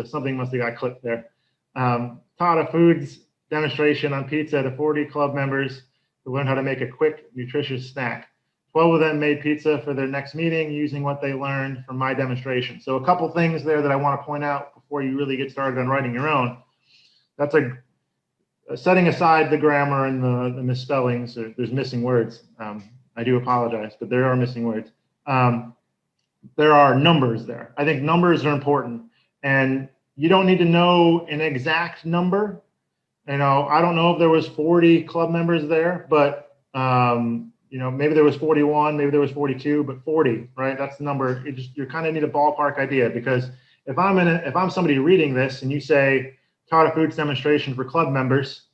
Something must have got clipped there. Taught a foods demonstration on pizza to 40 club members to learn how to make a quick, nutritious snack. 12 of them made pizza for their next meeting using what they learned from my demonstration. So a couple things there that I want to point out before you really get started on writing your own. That's setting aside the grammar and the misspellings, there's missing words. I do apologize, but there are missing words. There are numbers there. I think numbers are important, and you don't need to know an exact number. You know, I don't know if there was 40 club members there, but you know, maybe there was 41, maybe there was 42, but 40, right? That's the number. You kind of need a ballpark idea, because if I'm somebody reading this and you say taught a foods demonstration for club members,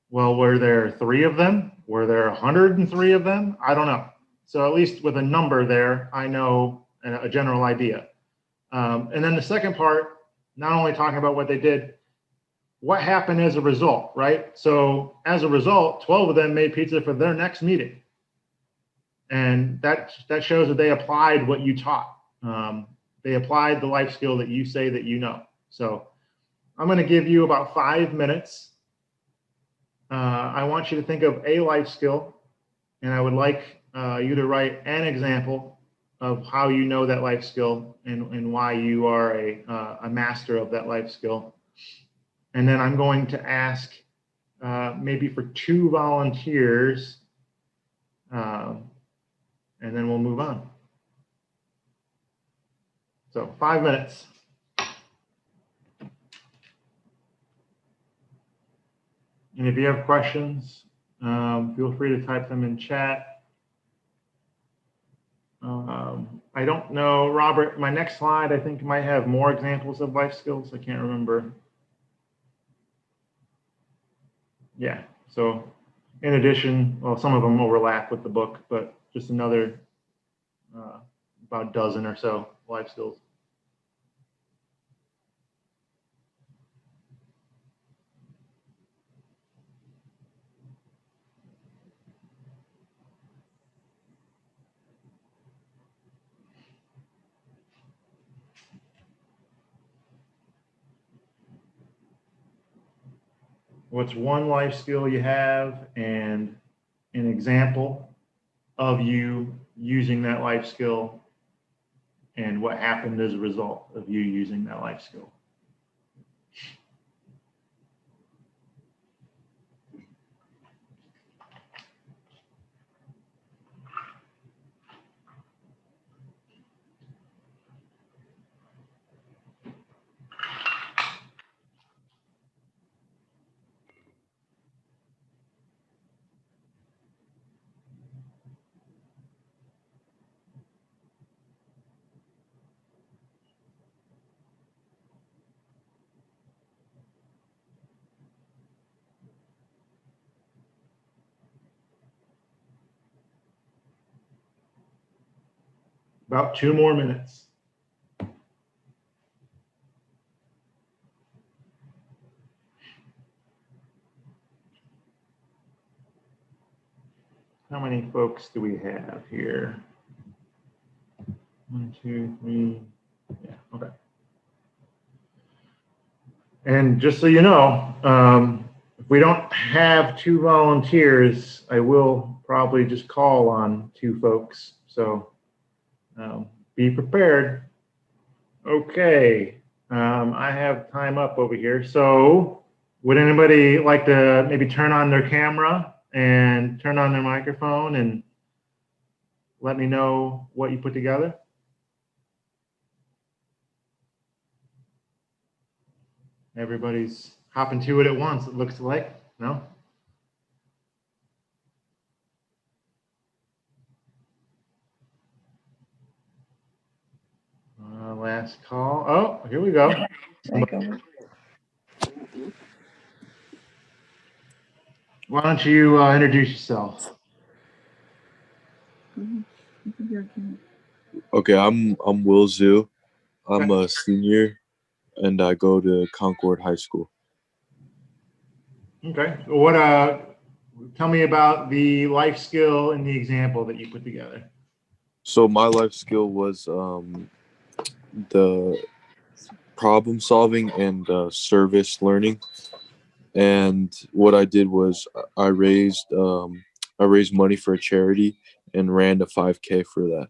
well, were there 3 of them? Were there 103 of them? I don't know. So at least with a number there, I know a general idea. And then the second part, not only talking about what they did, what happened as a result, right? So as a result, 12 of them made pizza for their next meeting. And that shows that they applied what you taught. They applied the life skill that you say that you know. So I'm going to give you about 5 minutes. I want you to think of a life skill, and I would like you to write an example of how you know that life skill and why you are a master of that life skill. And then I'm going to ask maybe for 2 volunteers, and then we'll move on. So 5 minutes. And if you have questions, feel free to type them in chat. I don't know, Robert, my next slide, I think might have more examples of life skills. I can't remember. Yeah, so in addition, well, some of them overlap with the book, but just another about a dozen or so life skills. What's one life skill you have and an example of you using that life skill and what happened as a result of you using that life skill? About 2 more minutes. How many folks do we have here? 1, 2, 3. Yeah, okay. And just so you know, if we don't have 2 volunteers, I will probably just call on 2 folks. So be prepared. Okay, I have time up over here. So would anybody like to maybe turn on their camera and turn on their microphone and let me know what you put together? Everybody's hopping to it at once, it looks like. No? Last call. Oh, here we go. Why don't you introduce yourself? Okay, I'm Will Zhu. I'm a senior and I go to Concord High School. Okay. What tell me about the life skill and the example that you put together. So my life skill was the problem solving and service learning. And what I did was I raised money for a charity and ran a 5K for that.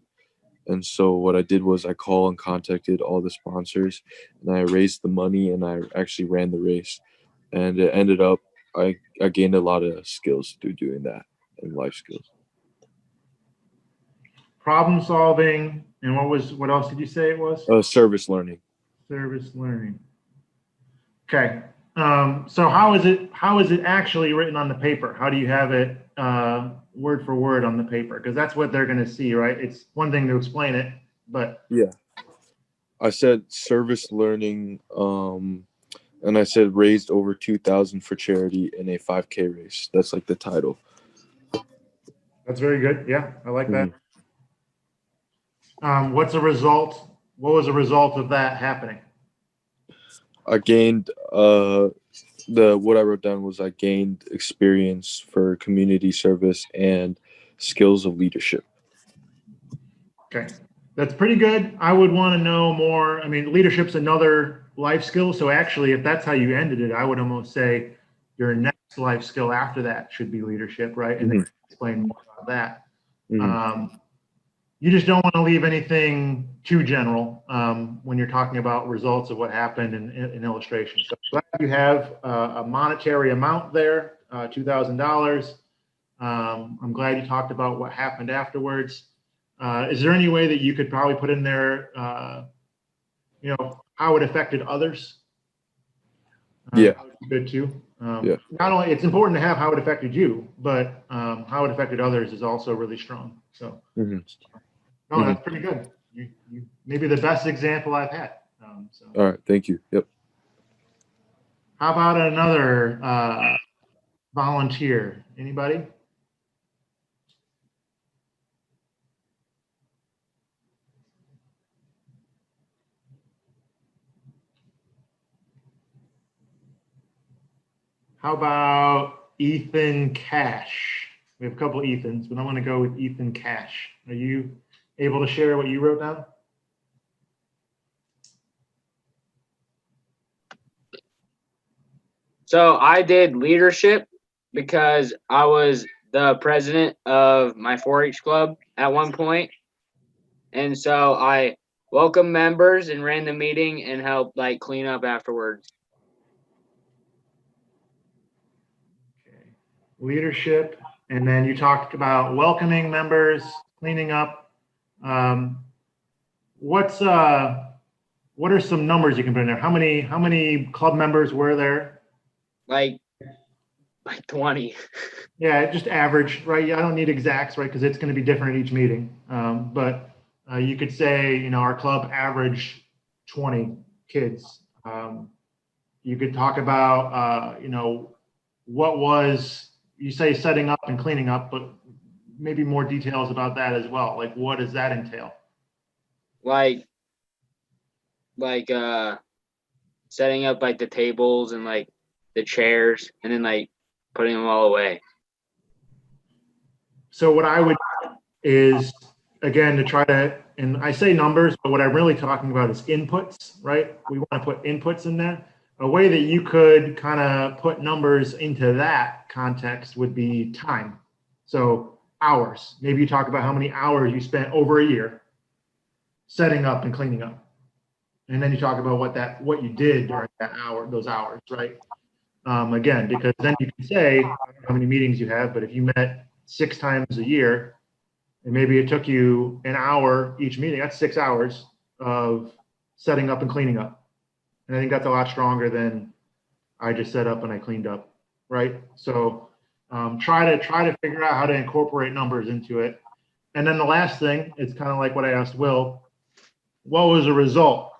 And so what I did was I called and contacted all the sponsors and I raised the money and I actually ran the race. And it ended up I gained a lot of skills through doing that and life skills. Problem solving, and what else did you say it was? Service learning. Service learning. Okay. So how is it actually written on the paper? How do you have it word for word on the paper? Because that's what they're going to see, right? It's one thing to explain it, but Yeah. I said service learning, and I said raised over 2,000 for charity in a 5K race. That's like the title. that's very good. Yeah, I like that. What's a result? What was the result of that happening? I gained what I wrote down was I gained experience for community service and skills of leadership. Okay, that's pretty good. I would want to know more. I mean, leadership's another life skill. So actually, if that's how you ended it, I would almost say your next life skill after that should be leadership, right? And then explain more about that. You just don't want to leave anything too general when you're talking about results of what happened in illustration. So glad you have a monetary amount there, $2,000. I'm glad you talked about what happened afterwards. Is there any way that you could probably put in there, how it affected others? Yeah. Good too. Yeah. Not only it's important to have how it affected you, but how it affected others is also really strong. So. No, that's pretty good. You maybe the best example I've had. All right, thank you. Yep. How about another volunteer? Anybody? How about Ethan Cash? We have a couple Ethans, but I'm going to go with Ethan Cash. Are you able to share what you wrote down? So I did leadership because I was the president of my 4-H club at one point. And so I welcomed members and ran the meeting and helped like clean up afterwards. Okay. Leadership. And then you talked about welcoming members, cleaning up. What are some numbers you can put in there? How many club members were there? Like 20. Yeah, just average, right? Yeah, I don't need exacts, right? Because it's going to be different at each meeting. But you could say, our club averaged 20 kids. You could talk about, what was, you say setting up and cleaning up, but maybe more details about that as well. Like, what does that entail? Like setting up like the tables and like the chairs and then like putting them all away. So what I would is, again, to try to, and I say numbers, but what I'm really talking about is inputs, right? We want to put inputs in there. A way that you could kind of put numbers into that context would be time. So hours. Maybe you talk about how many hours you spent over a year setting up and cleaning up. And then you talk about what you did during those hours, right? Again, because then you can say, I don't know how many meetings you have, but if you met 6 times a year, and maybe it took you an hour each meeting, that's 6 hours of setting up and cleaning up. And I think that's a lot stronger than I just set up and I cleaned up, right? So try to figure out how to incorporate numbers into it. And then the last thing, it's kind of like what I asked Will, what was the result?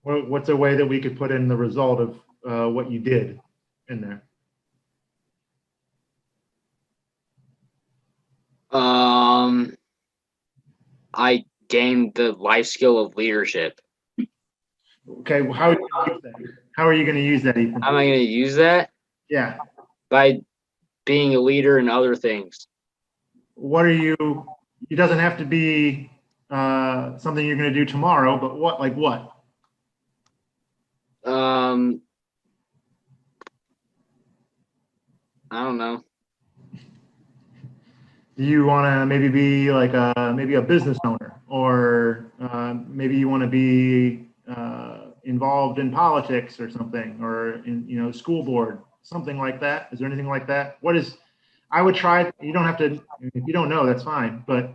What's a way that we could put in the result of what you did in there? I gained the life skill of leadership. Okay, well, how are you going to use that? How are you going to use that, Ethan? How am I going to use that? Yeah. By being a leader in other things. What are you? It doesn't have to be something you're going to do tomorrow, but what? Like what? I don't know. Do you want to maybe be like maybe a business owner, or maybe you want to be involved in politics or something, or in school board, something like that? Is there anything like that? What is? I would try. You don't have to. If you don't know, that's fine. But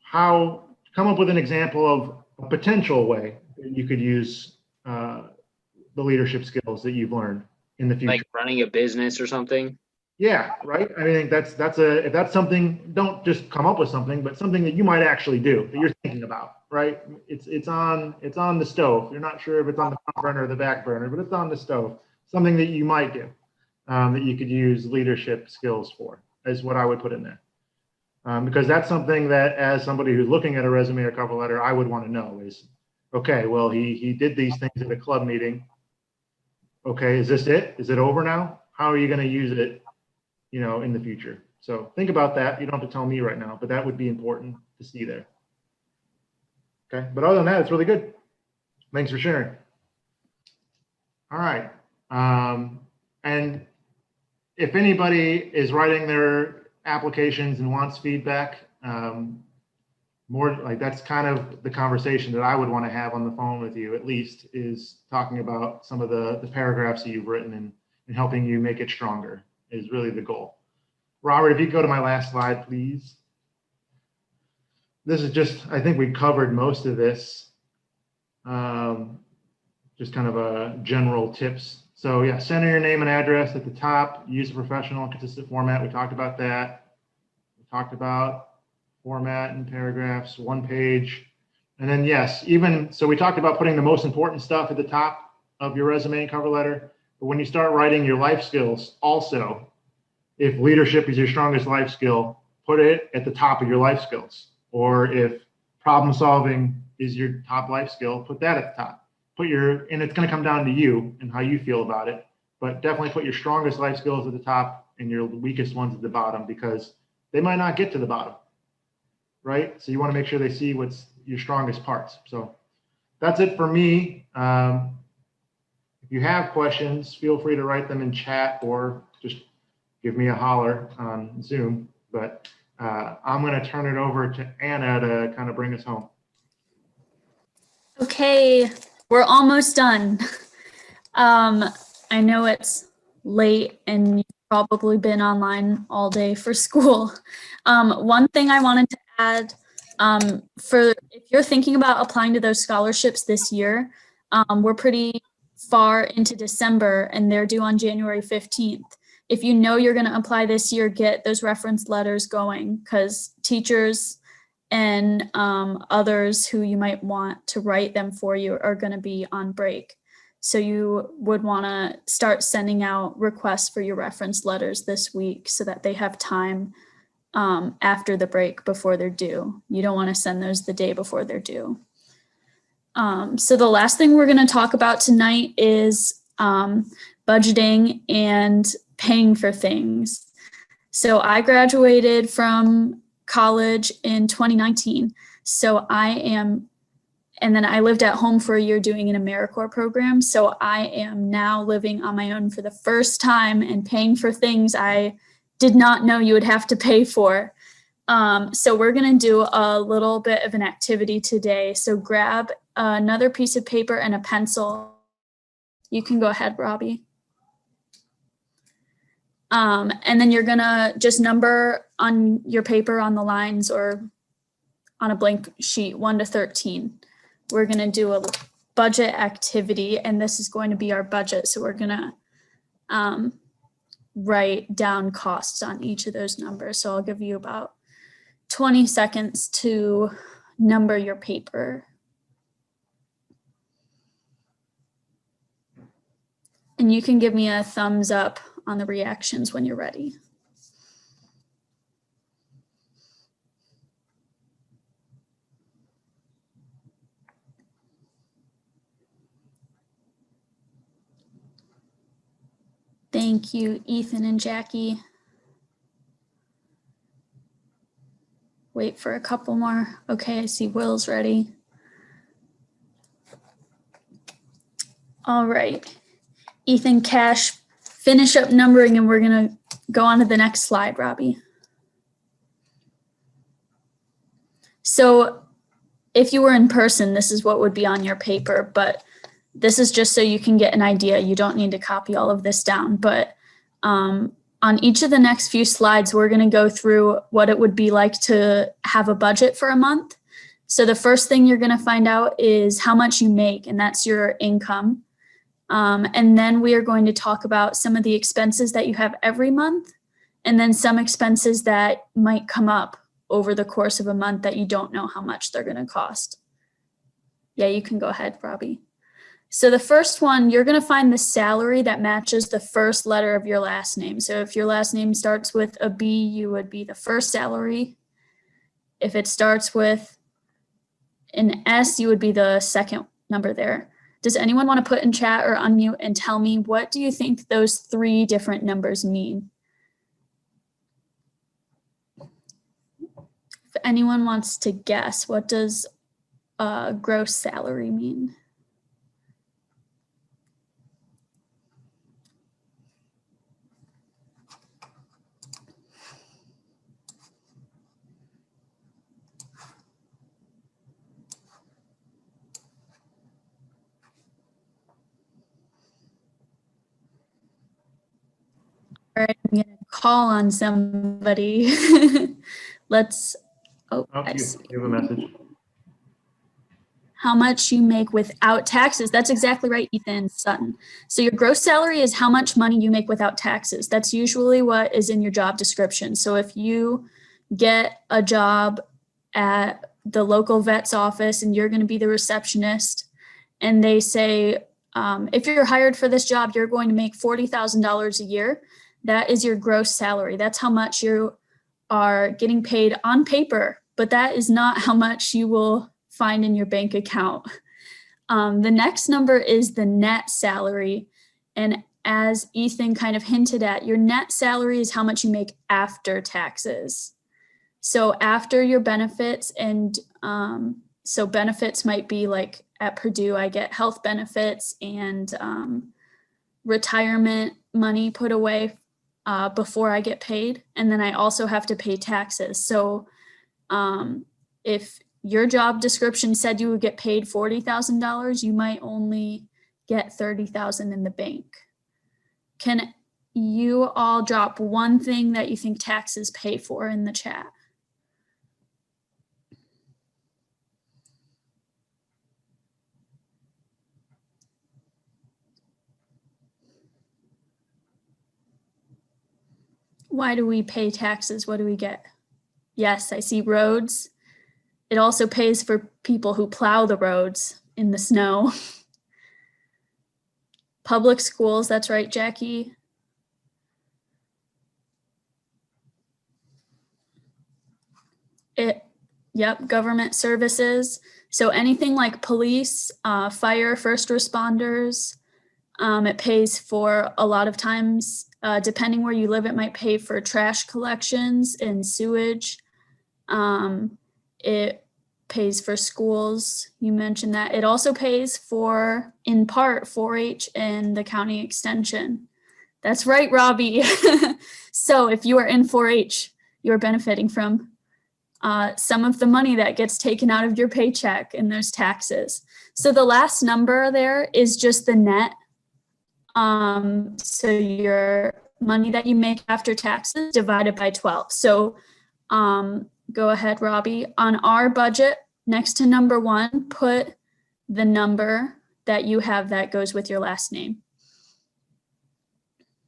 how? Come up with an example of a potential way that you could use the leadership skills that you've learned in the future. Like running a business or something. Yeah, right. I mean, if that's something, don't just come up with something, but something that you might actually do, that you're thinking about, right? It's on the stove. You're not sure if it's on the front burner or the back burner, but it's on the stove. Something that you might do, that you could use leadership skills for, is what I would put in there. Because that's something that, as somebody who's looking at a resume or cover letter, I would want to know is, okay, well, he did these things at a club meeting. Okay, is this it? Is it over now? How are you going to use it, in the future? So think about that. You don't have to tell me right now, but that would be important to see there. Okay, but other than that, it's really good. Thanks for sharing. All right. And if anybody is writing their applications and wants feedback, more like that's kind of the conversation that I would want to have on the phone with you, at least, is talking about some of the paragraphs that you've written and helping you make it stronger is really the goal. Robert, if you go to my last slide, please. This is just, I think we covered most of this. Just kind of a general tips. So yeah, center your name and address at the top, use a professional and consistent format. We talked about that. We talked about format and paragraphs, 1 page. And then yes, so we talked about putting the most important stuff at the top of your resume and cover letter. But when you start writing your life skills, also, if leadership is your strongest life skill, put it at the top of your life skills. Or if problem solving is your top life skill, put that at the top. And it's going to come down to you and how you feel about it. But definitely put your strongest life skills at the top and your weakest ones at the bottom, because they might not get to the bottom, right? So you want to make sure they see what's your strongest parts. So that's it for me. If you have questions, feel free to write them in chat or just give me a holler on Zoom. But I'm going to turn it over to Anna to kind of bring us home. Okay, we're almost done. I know it's late and you've probably been online all day for school. One thing I wanted to add, if you're thinking about applying to those scholarships this year, we're pretty far into December and they're due on January 15th. If you know you're going to apply this year, get those reference letters going, because teachers and others who you might want to write them for you are going to be on break. So you would want to start sending out requests for your reference letters this week so that they have time after the break before they're due. You don't want to send those the day before they're due. So the last thing we're going to talk about tonight is budgeting and paying for things. So I graduated from college in 2019. So and then I lived at home for a year doing an AmeriCorps program. So I am now living on my own for the first time and paying for things I did not know you would have to pay for. So we're going to do a little bit of an activity today. So grab another piece of paper and a pencil. You can go ahead, Robbie. And then you're going to just number on your paper on the lines or on a blank sheet 1 to 13. We're going to do a budget activity, and this is going to be our budget. So we're going to write down costs on each of those numbers. So I'll give you about 20 seconds to number your paper. And you can give me a thumbs up on the reactions when you're ready. Thank you, Ethan and Jackie. Wait for a couple more. Okay, I see Will's ready. All right, Ethan, Cash, finish up numbering and we're gonna go on to the next slide, Robbie. So if you were in person, this is what would be on your paper, but this is just so you can get an idea. You don't need to copy all of this down, but on each of the next few slides, we're going to go through what it would be like to have a budget for a month. So the first thing you're going to find out is how much you make, and that's your income. And then we are going to talk about some of the expenses that you have every month, and then some expenses that might come up over the course of a month that you don't know how much they're going to cost. Yeah, you can go ahead, Robbie. So the first one, you're going to find the salary that matches the first letter of your last name. So if your last name starts with a B, you would be the first salary. If it starts with an S, you would be the second number there. Does anyone want to put in chat or unmute and tell me, what do you think those 3 different numbers mean? If anyone wants to guess, what does gross salary mean? All right, I'm going to call on somebody. Let's, I see. You have a message. How much you make without taxes. That's exactly right, Ethan Sutton. So your gross salary is how much money you make without taxes. That's usually what is in your job description. So if you get a job at the local vet's office and you're going to be the receptionist, and they say, if you're hired for this job, you're going to make $40,000 a year. That is your gross salary. That's how much you are getting paid on paper, but that is not how much you will find in your bank account. The next number is the net salary. And as Ethan kind of hinted at, your net salary is how much you make after taxes. So after your benefits, and so benefits might be like at Purdue, I get health benefits and retirement money put away before I get paid. And then I also have to pay taxes. So if your job description said you would get paid $40,000, you might only get $30,000 in the bank. Can you all drop one thing that you think taxes pay for in the chat? Why do we pay taxes? What do we get? Yes, I see roads. It also pays for people who plow the roads in the snow. Public schools, that's right, Jackie. Yep, government services. So anything like police, fire, first responders, it pays for a lot of times, depending where you live, it might pay for trash collections and sewage. It pays for schools. You mentioned that. It also pays for, in part, 4-H and the county extension. That's right, Robbie. So if you are in 4-H, you're benefiting from some of the money that gets taken out of your paycheck and those taxes. So the last number there is just the net. So your money that you make after taxes divided by 12. So go ahead, Robbie. On our budget, next to number 1, put the number that you have that goes with your last name.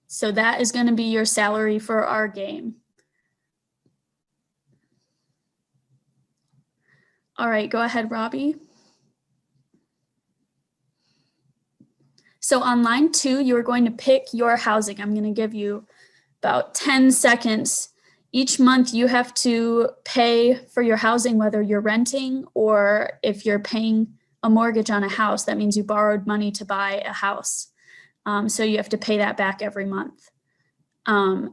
So that is going to be your salary for our game. All right, go ahead, Robbie. So on line 2, you're going to pick your housing. I'm going to give you about 10 seconds. Each month you have to pay for your housing, whether you're renting or if you're paying a mortgage on a house. That means you borrowed money to buy a house. So you have to pay that back every month.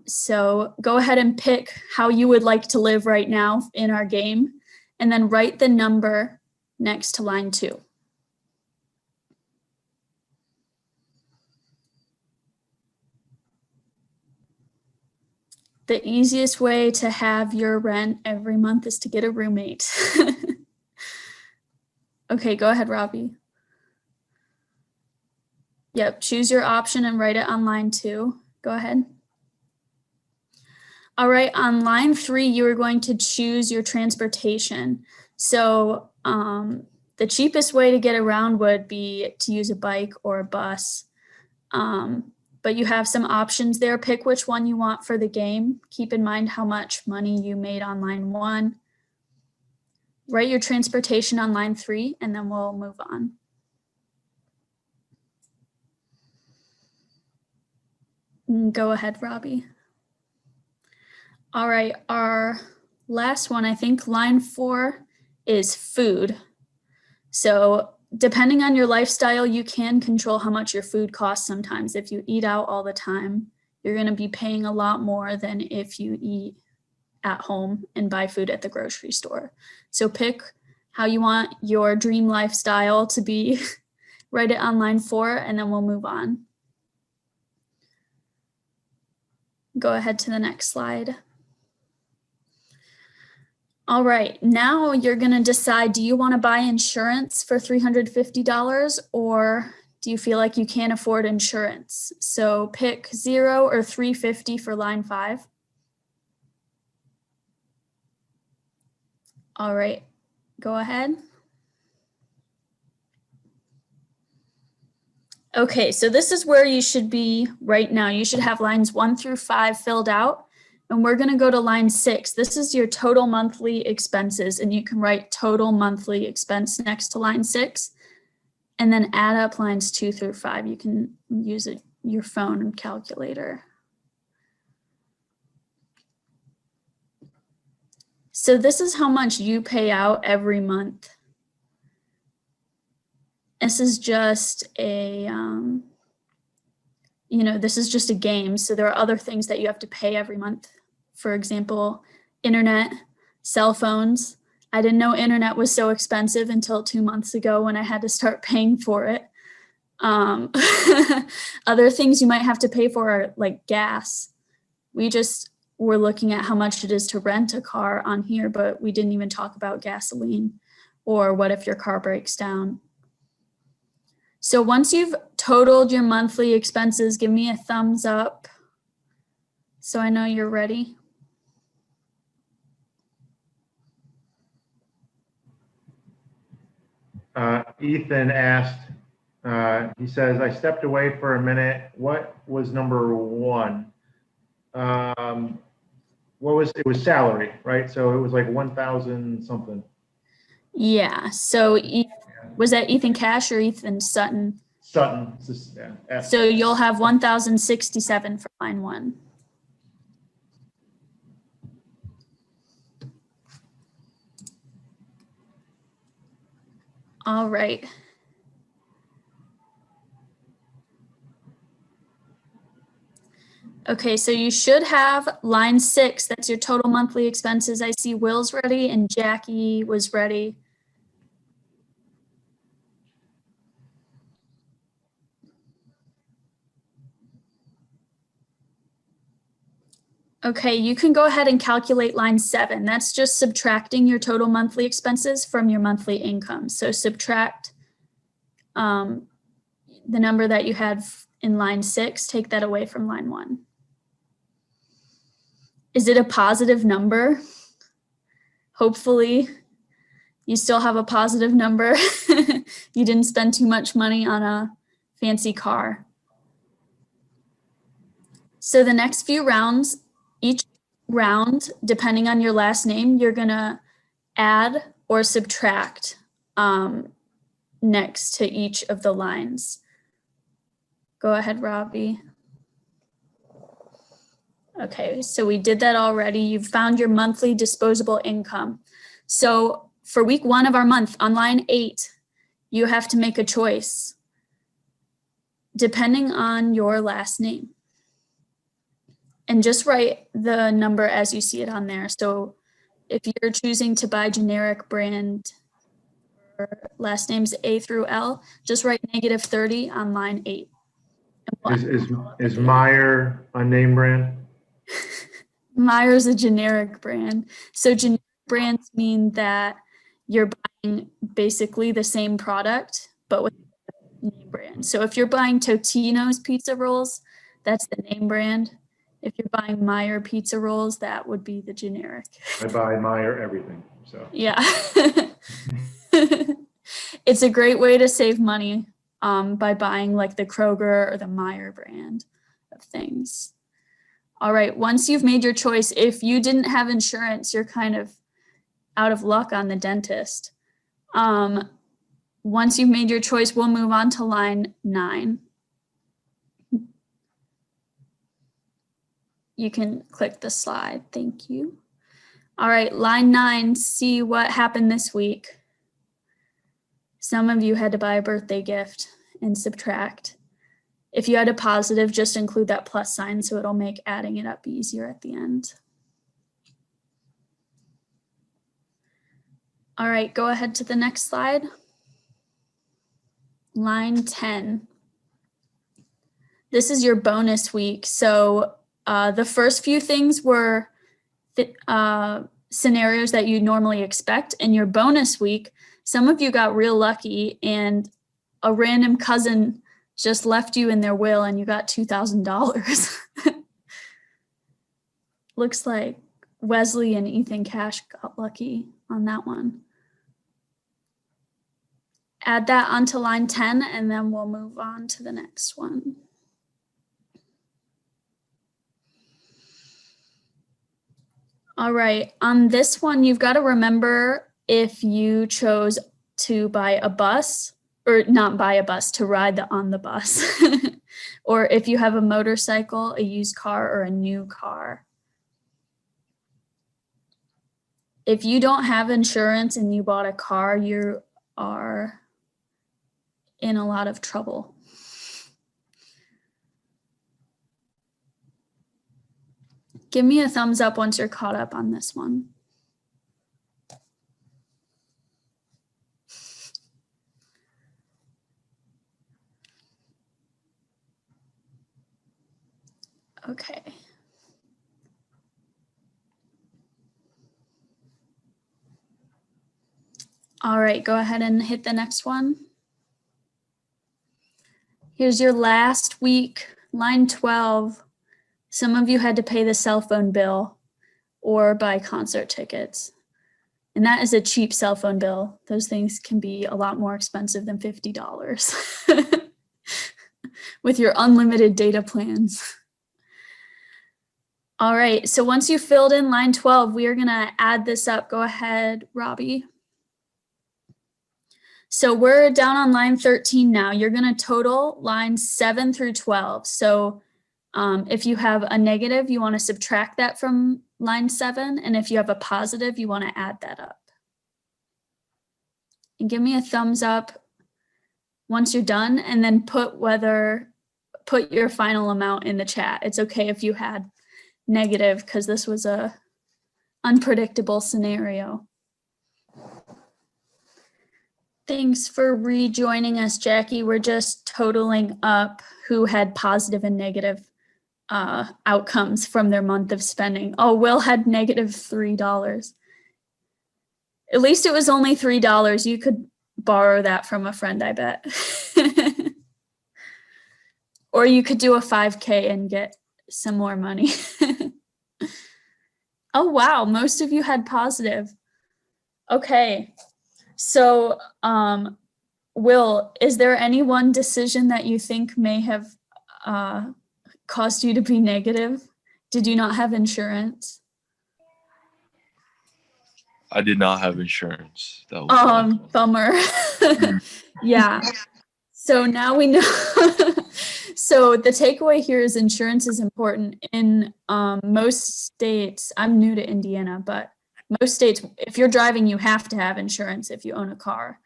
So go ahead and pick how you would like to live right now in our game, and then write the number next to line 2. The easiest way to have your rent every month is to get a roommate. Okay, go ahead, Robbie. Yep, choose your option and write it on line 2. Go ahead. All right, on line 3, you are going to choose your transportation. So the cheapest way to get around would be to use a bike or a bus. But you have some options there. Pick which one you want for the game. Keep in mind how much money you made on line 1. Write your transportation on line 3, and then we'll move on. Go ahead, Robbie. All right, our last one, I think line 4 is food. So depending on your lifestyle, you can control how much your food costs sometimes. If you eat out all the time, you're going to be paying a lot more than if you eat at home and buy food at the grocery store. So pick how you want your dream lifestyle to be. Write it on line 4, and then we'll move on. Go ahead to the next slide. All right, now you're going to decide, do you want to buy insurance for $350 or do you feel like you can't afford insurance? So pick 0 or $350 for line 5. All right, go ahead. Okay, so this is where you should be right now. You should have lines 1 through 5 filled out. And we're going to go to line 6. This is your total monthly expenses, and you can write total monthly expense next to line 6, and then add up lines 2 through 5. You can use your phone and calculator. So this is how much you pay out every month. This is just a, this is just a game. So there are other things that you have to pay every month. For example, internet, cell phones. I didn't know internet was so expensive until 2 months ago when I had to start paying for it. Other things you might have to pay for are like gas. We just were looking at how much it is to rent a car on here, but we didn't even talk about gasoline or what if your car breaks down. So once you've totaled your monthly expenses, give me a thumbs up so I know you're ready. Ethan asked, he says, I stepped away for a minute. What was number 1? It was salary, right? So it was like 1,000 something. Yeah, so was that Ethan Cash or Ethan Sutton? Sutton. Yeah. So you'll have 1,067 for line 1. All right. Okay, so you should have line 6. That's your total monthly expenses. I see Will's ready and Jackie was ready. Okay, you can go ahead and calculate line 7. That's just subtracting your total monthly expenses from your monthly income. So subtract the number that you had in line 6, take that away from line 1. Is it a positive number? Hopefully you still have a positive number. You didn't spend too much money on a fancy car. So the next few rounds, each round, depending on your last name, you're gonna add or subtract next to each of the lines. Go ahead, Robbie. Okay, so we did that already. You've found your monthly disposable income. So for week 1 of our month, on line 8, you have to make a choice depending on your last name. And just write the number as you see it on there. So if you're choosing to buy generic brand, or last names A through L, just write -30 on line 8. Is Meyer a name brand? Meyer's a generic brand. So generic brands mean that you're buying basically the same product, but with a name brand. So if you're buying Totino's pizza rolls, that's the name brand. If you're buying Meyer pizza rolls, that would be the generic. I buy Meyer everything, so. Yeah. It's a great way to save money by buying like the Kroger or the Meyer brand of things. All right, once you've made your choice, if you didn't have insurance, you're kind of out of luck on the dentist. Once you've made your choice, we'll move on to line 9. You can click the slide, thank you. All right, line 9, see what happened this week. Some of you had to buy a birthday gift and subtract. If you had a positive, just include that plus sign so it'll make adding it up easier at the end. All right, go ahead to the next slide. Line 10. This is your bonus week. So the first few things were scenarios that you normally expect. In your bonus week, some of you got real lucky and a random cousin just left you in their will and you got $2,000. Looks like Wesley and Ethan Cash got lucky on that one. Add that onto line 10 and then we'll move on to the next one. All right, on this one, you've got to remember if you chose to buy a bus, or not buy a bus, to ride on the bus, or if you have a motorcycle, a used car, or a new car. If you don't have insurance and you bought a car, you are in a lot of trouble. Give me a thumbs up once you're caught up on this one. Okay. All right, go ahead and hit the next one. Here's your last week, line 12. Some of you had to pay the cell phone bill or buy concert tickets. And that is a cheap cell phone bill. Those things can be a lot more expensive than $50 with your unlimited data plans. All right, so once you filled in line 12, we are gonna add this up. Go ahead, Robbie. So we're down on line 13 now. You're gonna total lines 7 through 12. So if you have a negative, you wanna subtract that from line 7. And if you have a positive, you wanna add that up. And give me a thumbs up once you're done, and then put your final amount in the chat. It's okay if you had negative, because this was a unpredictable scenario. Thanks for rejoining us, Jackie. We're just totaling up who had positive and negative outcomes from their month of spending. Oh, Will had -$3. At least it was only $3. You could borrow that from a friend, I bet. Or you could do a 5K and get some more money. Oh, wow. Most of you had positive. Okay. So, Will, is there any one decision that you think may have caused you to be negative? Did you not have insurance? I did not have insurance. That was Bummer. Yeah. So now we know. So the takeaway here is insurance is important in most states. I'm new to Indiana, but most states, if you're driving, you have to have insurance if you own a car.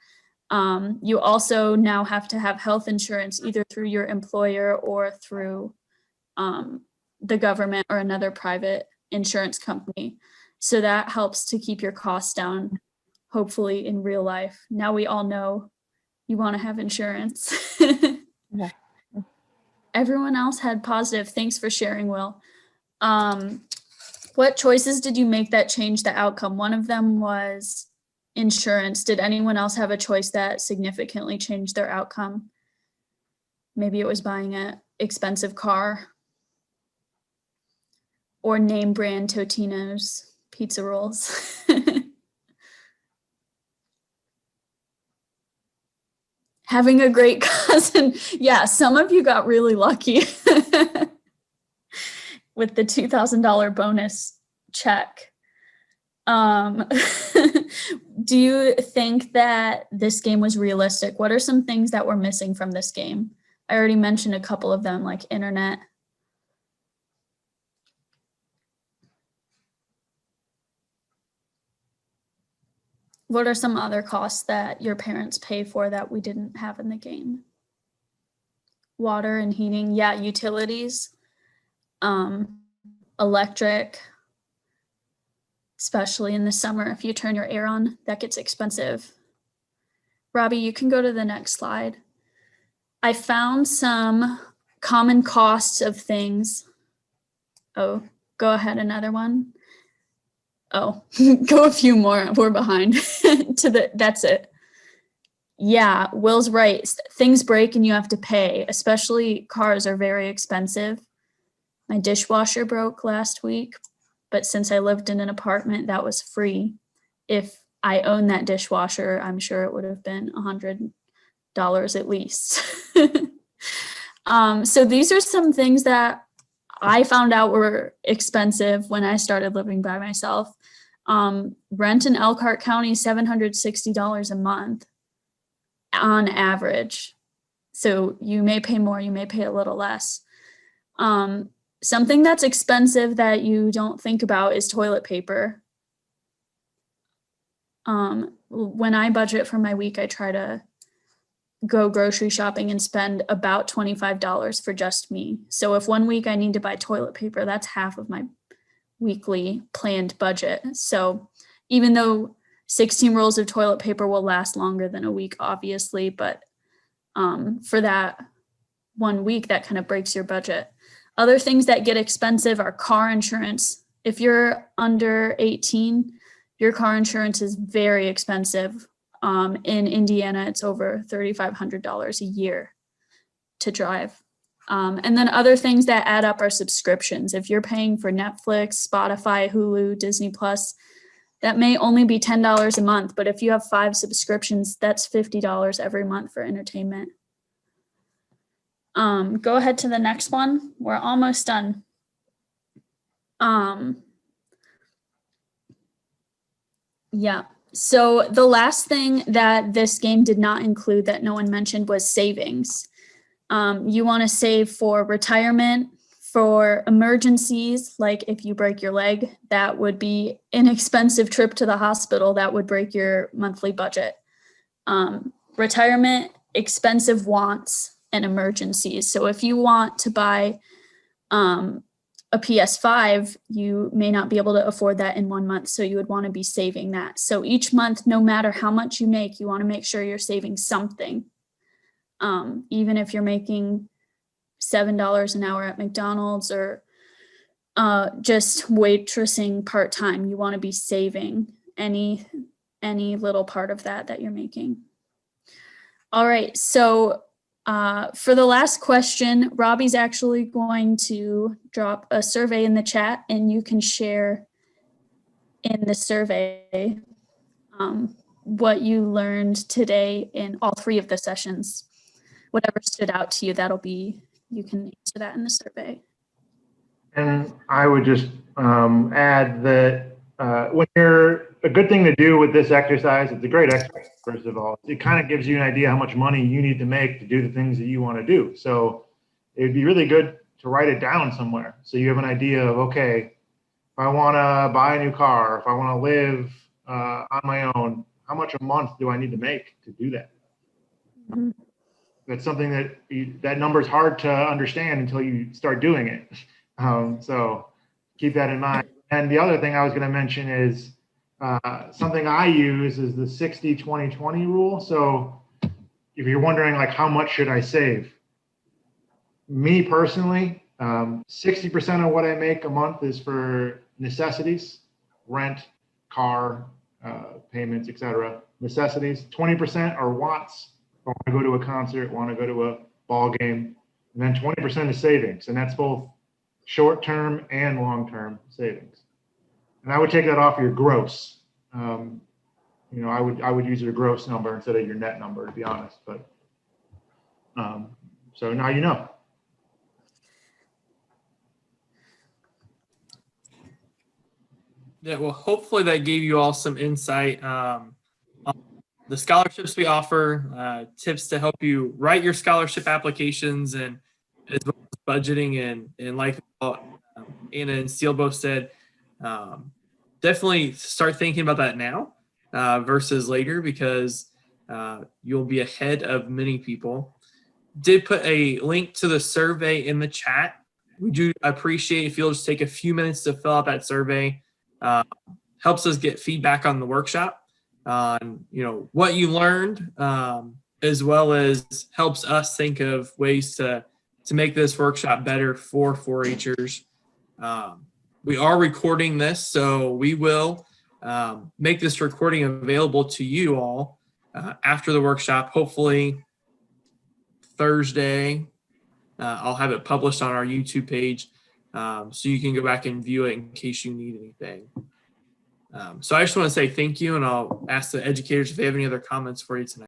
You also now have to have health insurance either through your employer or through the government or another private insurance company. So that helps to keep your costs down, hopefully in real life. Now we all know you want to have insurance. Yeah. Everyone else had positive. Thanks for sharing, Will. What choices did you make that changed the outcome? One of them was insurance. Did anyone else have a choice that significantly changed their outcome? Maybe it was buying an expensive car or name brand Totino's pizza rolls. Having a great cousin. Yeah, some of you got really lucky with the $2,000 bonus check. Do you think that this game was realistic? What are some things that were missing from this game? I already mentioned a couple of them, like internet. What are some other costs that your parents pay for that we didn't have in the game? Water and heating, yeah, utilities, electric, especially in the summer. If you turn your air on, that gets expensive. Robbie, you can go to the next slide. I found some common costs of things. Oh, go ahead, another one. Oh, go a few more. We're behind. That's it. Yeah, Will's right. Things break and you have to pay, especially cars are very expensive. My dishwasher broke last week, but since I lived in an apartment, that was free. If I owned that dishwasher, I'm sure it would have been $100 at least. So these are some things that I found out were expensive when I started living by myself. Rent in Elkhart County, $760 a month on average. So you may pay more, you may pay a little less. Something that's expensive that you don't think about is toilet paper. When I budget for my week, I try to go grocery shopping and spend about $25 for just me. So if one week I need to buy toilet paper, that's half of my weekly planned budget. So even though 16 rolls of toilet paper will last longer than a week, obviously, but for that 1 week, that kind of breaks your budget. Other things that get expensive are car insurance. If you're under 18, your car insurance is very expensive. In Indiana, it's over $3,500 a year to drive. And then other things that add up are subscriptions. If you're paying for Netflix, Spotify, Hulu, Disney Plus, that may only be $10 a month, but if you have 5 subscriptions, that's $50 every month for entertainment. Go ahead to the next one. We're almost done. Yeah. So the last thing that this game did not include that no one mentioned was savings. You want to save for retirement, for emergencies, like if you break your leg, that would be an expensive trip to the hospital that would break your monthly budget. Retirement, expensive wants, and emergencies. So if you want to buy a PS5, you may not be able to afford that in 1 month. So you would want to be saving that. So each month, no matter how much you make, you want to make sure you're saving something. Even if you're making $7 an hour at McDonald's or just waitressing part-time. You want to be saving any little part of that you're making. All right, so for the last question, Robbie's actually going to drop a survey in the chat, and you can share in the survey what you learned today in all 3 of the sessions. Whatever stood out to you, you can answer that in the survey. And I would just add that a good thing to do with this exercise, it's a great exercise, first of all. It kind of gives you an idea how much money you need to make to do the things that you want to do. So it'd be really good to write it down somewhere. So you have an idea of, okay, if I want to buy a new car, if I want to live on my own, how much a month do I need to make to do that? Mhm. That's something that number is hard to understand until you start doing it. So keep that in mind. And the other thing I was going to mention is something I use is the 60-20-20 rule. So if you're wondering, like, how much should I save? Me personally, 60% of what I make a month is for necessities, rent, car, payments, etc. Necessities. 20% are wants. I want to go to a concert, want to go to a ball game. And then 20% is savings. And that's both short-term and long-term savings. And I would take that off your gross. I would use your gross number instead of your net number, to be honest. But so now you know. Yeah, well, hopefully that gave you all some insight on the scholarships we offer, tips to help you write your scholarship applications, and as well as budgeting and like Anna and Steele both said, definitely start thinking about that now versus later, because you'll be ahead of many people. Did put a link to the survey in the chat. We do appreciate if you'll just take a few minutes to fill out that survey. Helps us get feedback on the workshop, on what you learned, as well as helps us think of ways to make this workshop better for 4-Hers. We are recording this, so we will make this recording available to you all after the workshop, hopefully Thursday. I'll have it published on our YouTube page, so you can go back and view it in case you need anything. So I just want to say thank you, and I'll ask the educators if they have any other comments for you tonight.